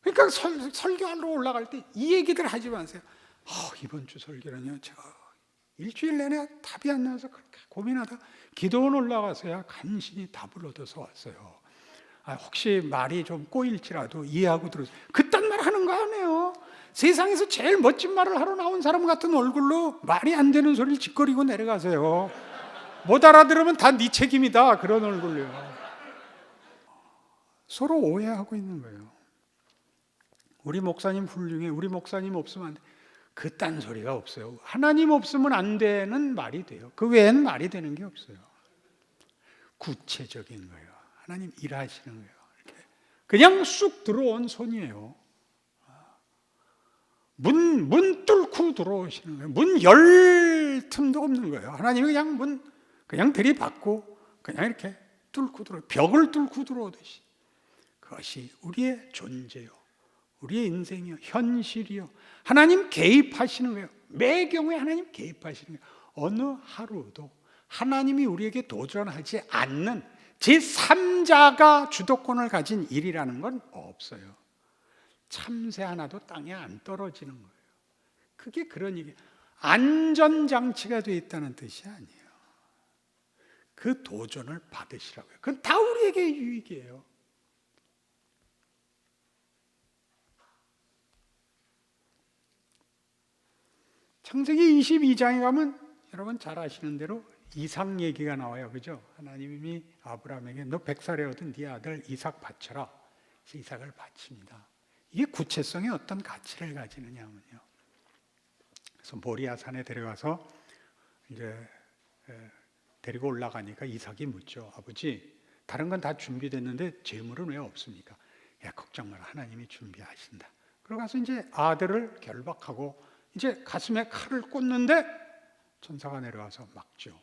그러니까 설교하러 올라갈 때 이 얘기들 하지 마세요. 이번 주 설교는요, 제가 일주일 내내 답이 안 나와서 그렇게 고민하다 기도원 올라가서야 간신히 답을 얻어서 왔어요. 혹시 말이 좀 꼬일지라도 이해하고 들으세요. 그딴 말 하는 거 아니에요. 세상에서 제일 멋진 말을 하러 나온 사람 같은 얼굴로 말이 안 되는 소리를 짓거리고 내려가세요. 못 알아들으면 다 네 책임이다. 그런 얼굴로요. 서로 오해하고 있는 거예요. 우리 목사님 훌륭해. 우리 목사님 없으면 안 돼. 그딴 소리가 없어요. 하나님 없으면 안 되는 말이 돼요. 그 외에는 말이 되는 게 없어요. 구체적인 거예요. 하나님 일하시는 거예요. 이렇게. 그냥 쑥 들어온 손이에요. 문 뚫고 들어오시는 거예요. 문 열 틈도 없는 거예요. 하나님이 그냥 그냥 들이받고 그냥 이렇게 뚫고 벽을 뚫고 들어오듯이. 그것이 우리의 존재요. 우리의 인생이요. 현실이요. 하나님 개입하시는 거예요. 매 경우에 하나님 개입하시는 거예요. 어느 하루도 하나님이 우리에게 도전하지 않는 제3자가 주도권을 가진 일이라는 건 없어요. 참새 하나도 땅에 안 떨어지는 거예요. 그게 그런 얘기. 안전장치가 되어 있다는 뜻이 아니에요. 그 도전을 받으시라고요. 그건 다 우리에게 유익이에요. 창세기 22장에 가면 여러분 잘 아시는 대로 이삭 얘기가 나와요. 그죠? 하나님이 아브라함에게 너 100살에 얻은 네 아들 이삭 바쳐라. 이삭을 바칩니다. 이게 구체성의 어떤 가치를 가지느냐면요. 그래서 모리아 산에 데려가서 이제 데리고 올라가니까 이삭이 묻죠. 아버지, 다른 건 다 준비됐는데 재물은 왜 없습니까? 야, 걱정 마라. 하나님이 준비하신다. 그러고 가서 이제 아들을 결박하고 이제 가슴에 칼을 꽂는데 천사가 내려와서 막죠.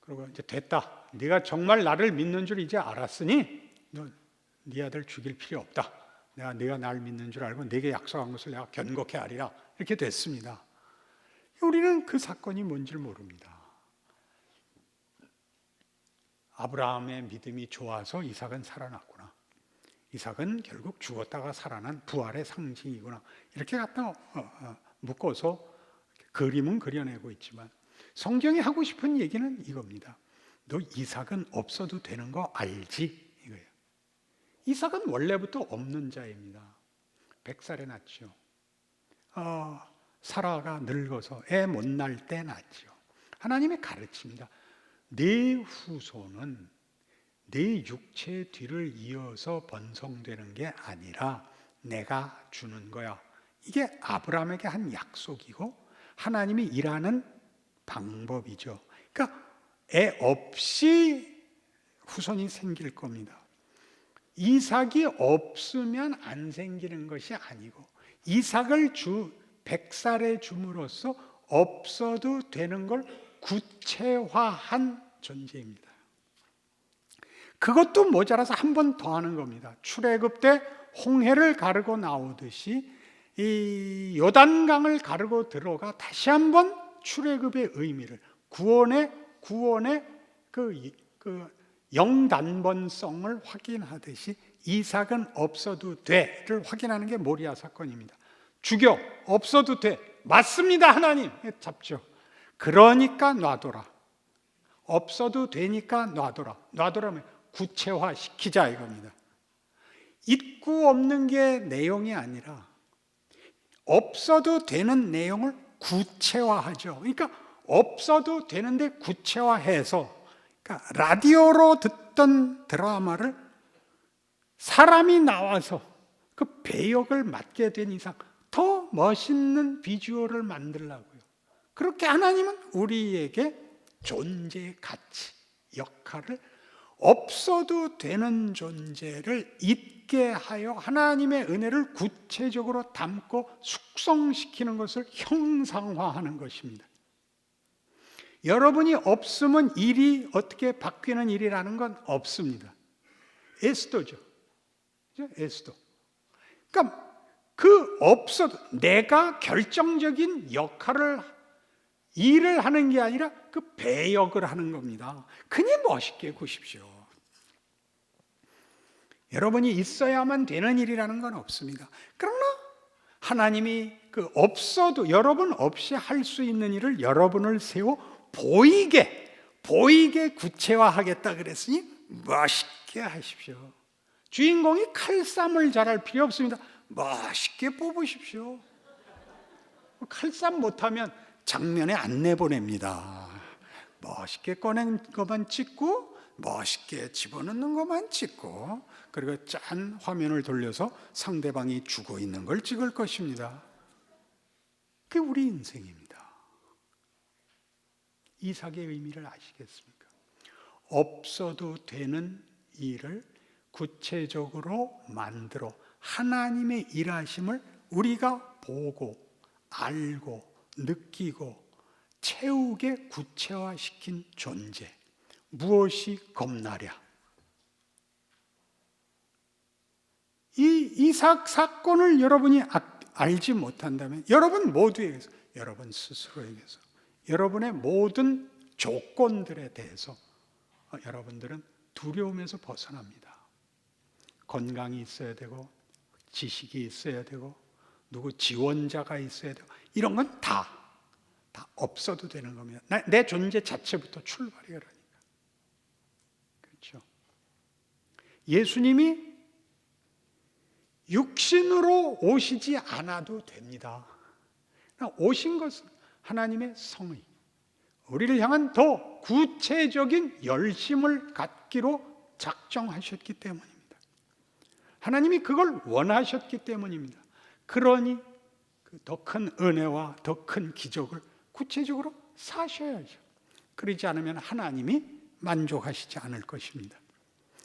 그리고 이제 됐다. 네가 정말 나를 믿는 줄 이제 알았으니 네 아들 죽일 필요 없다. 네가 날 믿는 줄 알고 네게 약속한 것을 내가 견고히 하리라. 이렇게 됐습니다. 우리는 그 사건이 뭔지를 모릅니다. 아브라함의 믿음이 좋아서 이삭은 살아났구나. 이삭은 결국 죽었다가 살아난 부활의 상징이구나. 이렇게 갖다 묶어서 그림은 그려내고 있지만 성경이 하고 싶은 얘기는 이겁니다. 너 이삭은 없어도 되는 거 알지? 이거예요. 이삭은 원래부터 없는 자입니다. 100살에 낳죠. 사라가 늙어서 애 못 낳을 때 낳죠. 하나님의 가르칩니다. 네 후손은 네 육체의 뒤를 이어서 번성되는 게 아니라 내가 주는 거야. 이게 아브라함에게 한 약속이고 하나님이 일하는 방법이죠. 그러니까 애 없이 후손이 생길 겁니다. 이삭이 없으면 안 생기는 것이 아니고 이삭을 100살에 줌으로써 없어도 되는 걸 구체화한 존재입니다. 그것도 모자라서 한 번 더 하는 겁니다. 출애굽 때 홍해를 가르고 나오듯이 이 요단강을 가르고 들어가 다시 한번 출애굽의 의미를 구원의 그 영단번성을 확인하듯이 이삭은 없어도 돼를 확인하는 게 모리아 사건입니다. 죽여 없어도 돼. 맞습니다. 하나님 잡죠. 그러니까 놔둬라. 없어도 되니까 놔둬라. 놔둬라면 구체화시키자 이겁니다. 있고 없는 게 내용이 아니라 없어도 되는 내용을 구체화하죠. 그러니까 없어도 되는데 구체화해서, 그러니까 라디오로 듣던 드라마를 사람이 나와서 그 배역을 맡게 된 이상 더 멋있는 비주얼을 만들려고요. 그렇게 하나님은 우리에게 존재의 가치, 역할을 없어도 되는 존재를 있게 하여 하나님의 은혜를 구체적으로 담고 숙성시키는 것을 형상화하는 것입니다. 여러분이 없으면 일이 어떻게 바뀌는 일이라는 건 없습니다. 에스도죠. 에스도. 그러니까 그 없어도 내가 결정적인 역할을 일을 하는 게 아니라 그 배역을 하는 겁니다. 그니 멋있게 구십시오. 여러분이 있어야만 되는 일이라는 건 없습니다. 그러나 하나님이 그 없어도 여러분 없이 할 수 있는 일을 여러분을 세워 보이게 구체화하겠다 그랬으니 멋있게 하십시오. 주인공이 칼싸움을 잘할 필요 없습니다. 멋있게 뽑으십시오. 칼싸움 못하면 장면에 안 내보냅니다. 멋있게 꺼낸 것만 찍고 멋있게 집어넣는 것만 찍고 그리고 짠 화면을 돌려서 상대방이 죽어 있는 걸 찍을 것입니다. 그게 우리 인생입니다. 이삭의 의미를 아시겠습니까? 없어도 되는 일을 구체적으로 만들어 하나님의 일하심을 우리가 보고 알고 느끼고 채우게 구체화시킨 존재. 무엇이 겁나랴? 이 이삭 사건을 여러분이 알지 못한다면 여러분 모두에게서, 여러분 스스로에게서, 여러분의 모든 조건들에 대해서 여러분들은 두려움에서 벗어납니다. 건강이 있어야 되고 지식이 있어야 되고 누구 지원자가 있어야 되고 이런 건 다 없어도 되는 겁니다. 내 존재 자체부터 출발이 그러니까. 그렇죠? 예수님이 육신으로 오시지 않아도 됩니다. 오신 것은 하나님의 성의, 우리를 향한 더 구체적인 열심을 갖기로 작정하셨기 때문입니다. 하나님이 그걸 원하셨기 때문입니다. 그러니 더 큰 은혜와 더 큰 기적을 구체적으로 사셔야죠. 그러지 않으면 하나님이 만족하시지 않을 것입니다.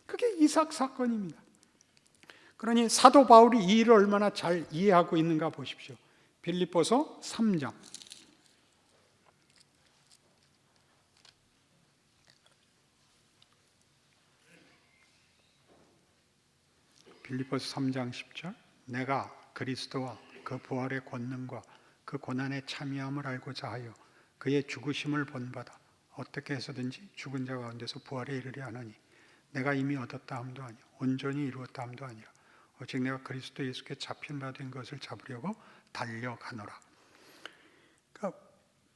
그게 이삭 사건입니다. 그러니 사도 바울이 이 일을 얼마나 잘 이해하고 있는가 보십시오. 빌립보서 3장. 빌립보서 3장 10절. 내가 그리스도와 그 부활의 권능과 그 고난의 참여함을 알고자 하여 그의 죽으심을 본받아 어떻게 해서든지 죽은 자 가운데서 부활에 이르려 하느니 내가 이미 얻었다 함도 아니요 온전히 이루었다 함도 아니라 오직 내가 그리스도 예수께 잡힌 바 된 것을 잡으려고 달려가노라. 그러니까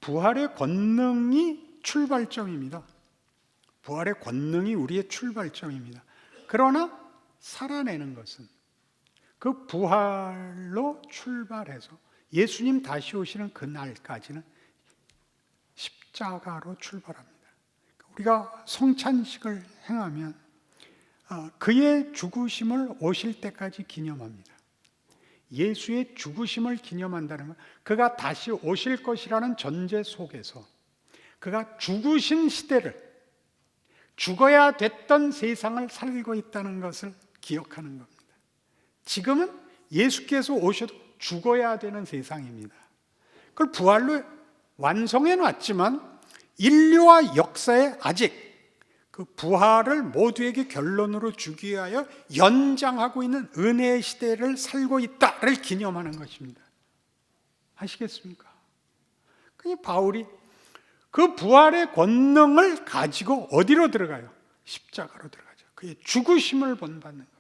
부활의 권능이 출발점입니다. 부활의 권능이 우리의 출발점입니다. 그러나 살아내는 것은 그 부활로 출발해서 예수님 다시 오시는 그날까지는 십자가로 출발합니다. 우리가 성찬식을 행하면 그의 죽으심을 오실 때까지 기념합니다. 예수의 죽으심을 기념한다는 건 그가 다시 오실 것이라는 전제 속에서 그가 죽으신 시대를, 죽어야 됐던 세상을 살고 있다는 것을 기억하는 겁니다. 지금은 예수께서 오셔도 죽어야 되는 세상입니다. 그걸 부활로 완성해 놨지만 인류와 역사에 아직 그 부활을 모두에게 결론으로 주기 위하여 연장하고 있는 은혜의 시대를 살고 있다를 기념하는 것입니다. 아시겠습니까? 그러니 바울이 그 부활의 권능을 가지고 어디로 들어가요? 십자가로 들어가죠. 그의 죽으심을 본받는 겁니다.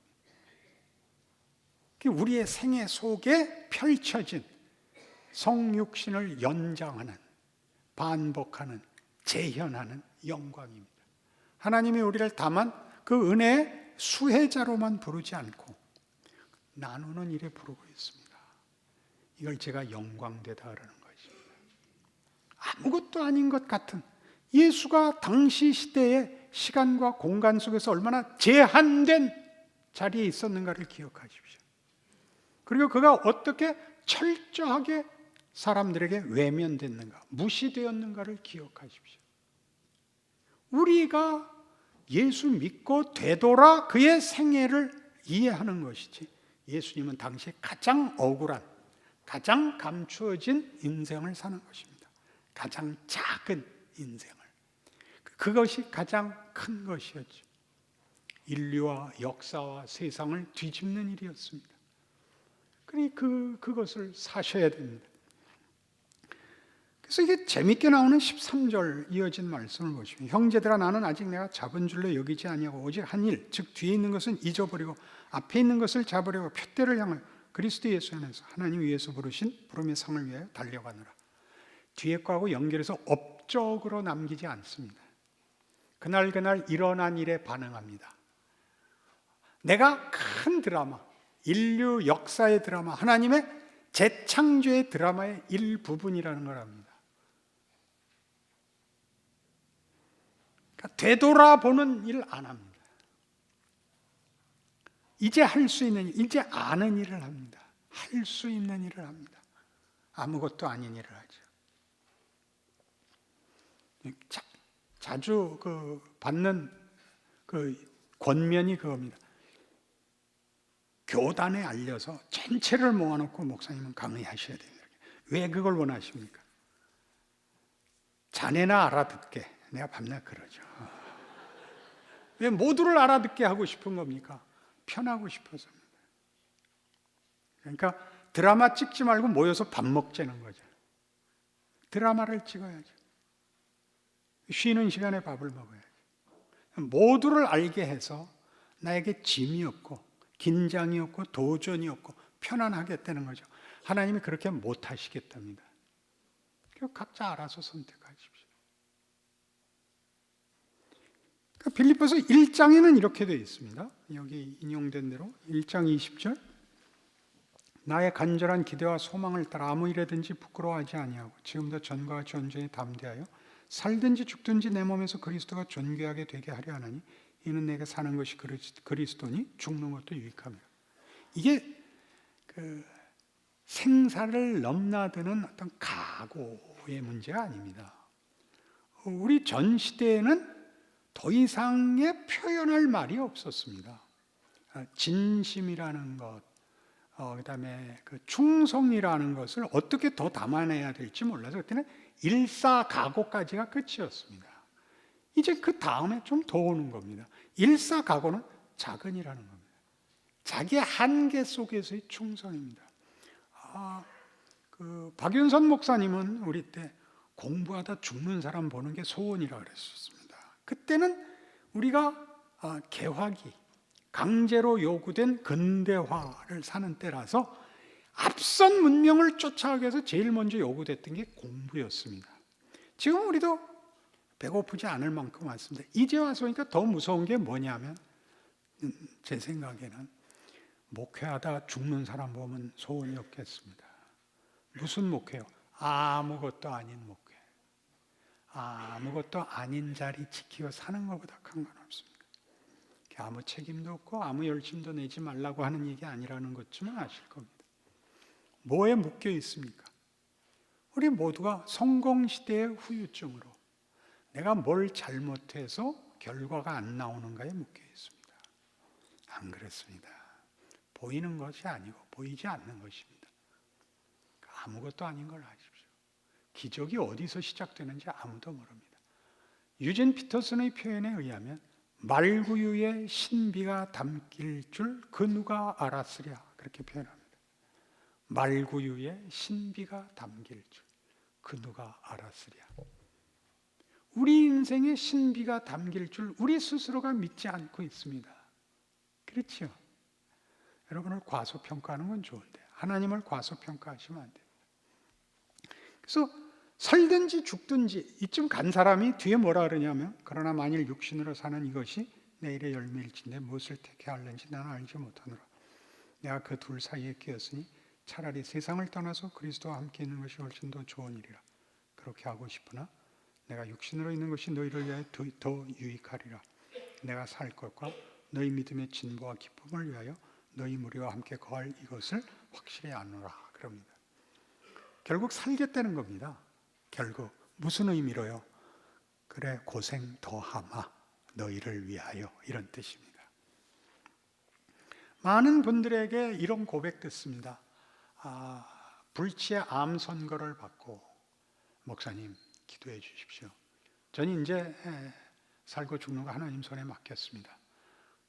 우리의 생애 속에 펼쳐진 성육신을 연장하는, 반복하는, 재현하는 영광입니다. 하나님이 우리를 다만 그 은혜의 수혜자로만 부르지 않고 나누는 일에 부르고 있습니다. 이걸 제가 영광되다 그러는 것입니다. 아무것도 아닌 것 같은 예수가 당시 시대의 시간과 공간 속에서 얼마나 제한된 자리에 있었는가를 기억하십시오. 그리고 그가 어떻게 철저하게 사람들에게 외면됐는가, 무시되었는가를 기억하십시오. 우리가 예수 믿고 되돌아 그의 생애를 이해하는 것이지, 예수님은 당시 가장 억울한, 가장 감추어진 인생을 사는 것입니다. 가장 작은 인생을. 그것이 가장 큰 것이었죠. 인류와 역사와 세상을 뒤집는 일이었습니다. 그러니 그것을 사셔야 됩니다. 그래서 이게 재밌게 나오는 13절 이어진 말씀을 보시면, 형제들아 나는 아직 내가 잡은 줄로 여기지 아니하고 오직 한 일, 즉 뒤에 있는 것은 잊어버리고 앞에 있는 것을 잡으려고 표대를 향하여 그리스도 예수 안에서 하나님 위에서 부르신 부름의 상을 위하여 달려가느라. 뒤에 거하고 연결해서 업적으로 남기지 않습니다. 그날 일어난 일에 반응합니다. 내가 큰 드라마, 인류 역사의 드라마, 하나님의 재창조의 드라마의 일부분이라는 걸 압니다. 그러니까 되돌아보는 일 안 합니다. 이제 할 수 있는 일, 이제 아는 일을 합니다. 할 수 있는 일을 합니다. 아무것도 아닌 일을 하죠. 자주 받는 권면이 그겁니다. 교단에 알려서 전체를 모아놓고 목사님은 강의하셔야 됩니다. 왜 그걸 원하십니까? 자네나 알아듣게. 내가 밤낮 그러죠. 왜 모두를 알아듣게 하고 싶은 겁니까? 편하고 싶어서입니다. 그러니까 드라마 찍지 말고 모여서 밥 먹자는 거죠. 드라마를 찍어야죠. 쉬는 시간에 밥을 먹어야죠. 모두를 알게 해서 나에게 짐이 없고 긴장이 없고 도전이 없고 편안하겠다는 거죠. 하나님이 그렇게 못 하시겠답니다. 각자 알아서 선택하십시오. 빌립보서 1장에는 이렇게 되어 있습니다. 여기 인용된 대로 1장 20절, 나의 간절한 기대와 소망을 따라 아무 일에든지 부끄러워하지 아니하고 지금도 전과 같이 온전히 담대하여 살든지 죽든지 내 몸에서 그리스도가 존귀하게 되게 하려 하나니 이는 내가 사는 것이 그리스도니 죽는 것도 유익함이라. 이게 생사를 넘나드는 어떤 각오의 문제가 아닙니다. 우리 전 시대에는 더 이상의 표현할 말이 없었습니다. 진심이라는 것, 그다음에 충성이라는 것을 어떻게 더 담아내야 될지 몰라서 그때는 일사각오까지가 끝이었습니다. 이제 그 다음에 좀 더 오는 겁니다. 일사각오는 작은이라는 겁니다. 자기의 한계 속에서의 충성입니다. 박윤선 목사님은 우리 때 공부하다 죽는 사람 보는 게 소원이라고 그랬었습니다. 그때는 우리가 개화기, 강제로 요구된 근대화를 사는 때라서 앞선 문명을 쫓아가기 위해서 제일 먼저 요구됐던 게 공부였습니다. 지금 우리도 배고프지 않을 만큼 왔습니다. 이제 와서 보니까 더 무서운 게 뭐냐면, 제 생각에는 목회하다 죽는 사람 보면 소원이 없겠습니다. 무슨 목회요? 아무것도 아닌 목회. 아무것도 아닌 자리 지키고 사는 것보다 큰 건 없습니다. 아무 책임도 없고 아무 열심도 내지 말라고 하는 얘기 아니라는 것쯤은 아실 겁니다. 뭐에 묶여 있습니까? 우리 모두가 성공시대의 후유증으로 내가 뭘 잘못해서 결과가 안 나오는가에 묶여 있습니다. 안 그렇습니다. 보이는 것이 아니고 보이지 않는 것입니다. 아무것도 아닌 걸 아십시오. 기적이 어디서 시작되는지 아무도 모릅니다. 유진 피터슨의 표현에 의하면 말구유에 신비가 담길 줄 그 누가 알았으랴, 그렇게 표현합니다. 말구유에 신비가 담길 줄 그 누가 알았으랴. 우리 인생에 신비가 담길 줄 우리 스스로가 믿지 않고 있습니다. 그렇죠? 여러분을 과소평가하는 건 좋은데 하나님을 과소평가하시면 안 됩니다. 그래서 살든지 죽든지 이쯤 간 사람이 뒤에 뭐라 그러냐면, 그러나 만일 육신으로 사는 이것이 내일의 열매일진데 무엇을 택해할는지 나는 알지 못하노라. 내가 그 둘 사이에 끼었으니 차라리 세상을 떠나서 그리스도와 함께 있는 것이 훨씬 더 좋은 일이라. 그렇게 하고 싶으나 내가 육신으로 있는 것이 너희를 위하여 더 유익하리라. 내가 살 것과 너희 믿음의 진보와 기쁨을 위하여 너희 무리와 함께 거할 이것을 확실히 아노라 그럽니다. 결국 살겠다는 겁니다. 결국 무슨 의미로요? 그래 고생 더하마 너희를 위하여 이런 뜻입니다. 많은 분들에게 이런 고백 듣습니다. 불치의 암 선고를 받고 목사님 기도해 주십시오. 저는 이제 살고 죽는 거 하나님 손에 맡겼습니다.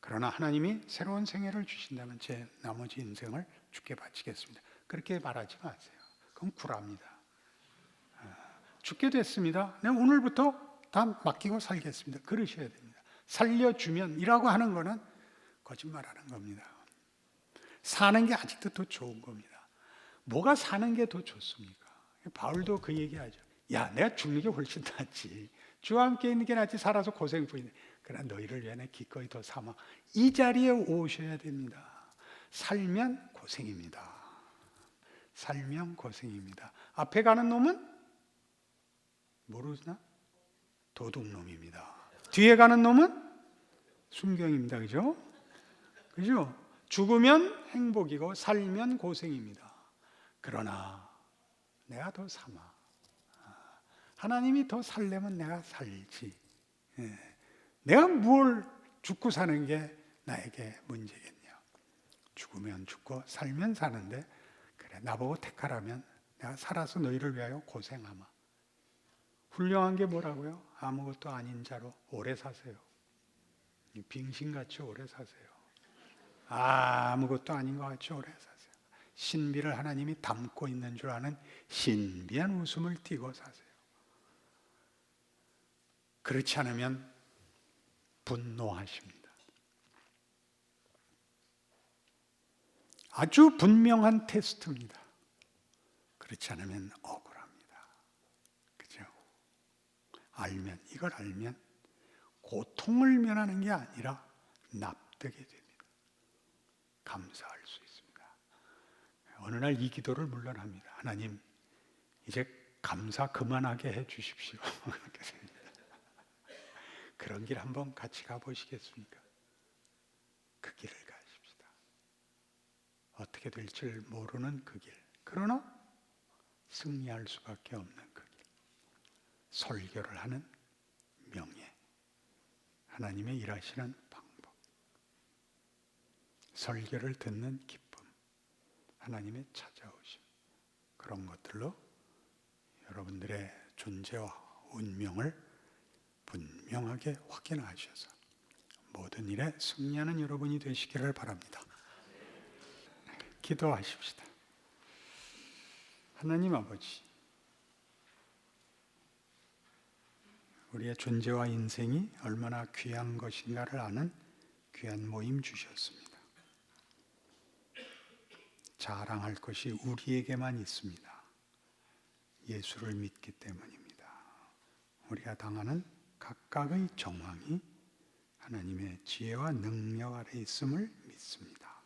그러나 하나님이 새로운 생애를 주신다면 제 나머지 인생을 주께 바치겠습니다. 그렇게 말하지 마세요. 그럼 굴합니다. 죽게 됐습니다. 내가 오늘부터 다 맡기고 살겠습니다. 그러셔야 됩니다. 살려주면 이라고 하는 거는 거짓말하는 겁니다. 사는 게 아직도 더 좋은 겁니다. 뭐가 사는 게 더 좋습니까? 바울도 그 얘기하죠. 야, 내가 죽는 게 훨씬 낫지. 주와 함께 있는 게 낫지. 살아서 고생 부인해. 그러나 너희를 위해 기꺼이 더 삼아. 이 자리에 오셔야 됩니다. 살면 고생입니다. 살면 고생입니다. 앞에 가는 놈은 모르나? 도둑놈입니다. 뒤에 가는 놈은 순경입니다. 그죠? 그죠? 죽으면 행복이고 살면 고생입니다. 그러나 내가 더 삼아. 하나님이 더 살려면 내가 살지. 내가 뭘 죽고 사는 게 나에게 문제겠냐. 죽으면 죽고 살면 사는데 그래 나보고 택하라면 내가 살아서 너희를 위하여 고생하마. 훌륭한 게 뭐라고요? 아무것도 아닌 자로 오래 사세요. 빙신같이 오래 사세요. 아무것도 아닌 것 같이 오래 사세요. 신비를 하나님이 담고 있는 줄 아는 신비한 웃음을 띠고 사세요. 그렇지 않으면 분노하십니다. 아주 분명한 테스트입니다. 그렇지 않으면 억울합니다. 그죠? 이걸 알면 고통을 면하는 게 아니라 납득이 됩니다. 감사할 수 있습니다. 어느 날 이 기도를 물론 합니다. 하나님, 이제 감사 그만하게 해 주십시오. 그런 길 한번 같이 가보시겠습니까? 그 길을 가십시다. 어떻게 될지 모르는 그 길. 그러나 승리할 수밖에 없는 그 길. 설교를 하는 명예. 하나님의 일하시는 방법. 설교를 듣는 기쁨. 하나님의 찾아오심. 그런 것들로 여러분들의 존재와 운명을 분명하게 확인하셔서 모든 일에 승리하는 여러분이 되시기를 바랍니다. 기도하십시다. 하나님 아버지, 우리의 존재와 인생이 얼마나 귀한 것인가를 아는 귀한 모임 주셨습니다. 자랑할 것이 우리에게만 있습니다. 예수를 믿기 때문입니다. 우리가 당하는 각각의 정황이 하나님의 지혜와 능력 아래 있음을 믿습니다.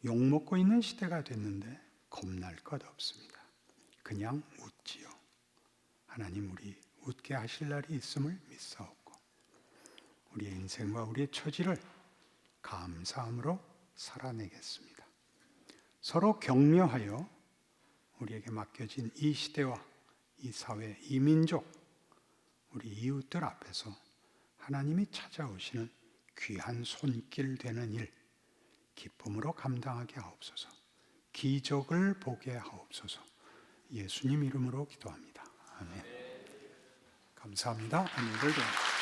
욕먹고 있는 시대가 됐는데 겁날 것 없습니다. 그냥 웃지요. 하나님 우리 웃게 하실 날이 있음을 믿사옵고 우리의 인생과 우리의 처지를 감사함으로 살아내겠습니다. 서로 격려하여 우리에게 맡겨진 이 시대와 이 사회, 이 민족, 우리 이웃들 앞에서 하나님이 찾아오시는 귀한 손길 되는 일, 기쁨으로 감당하게 하옵소서. 기적을 보게 하옵소서. 예수님 이름으로 기도합니다. 아멘. 감사합니다. 안녕히 계세요.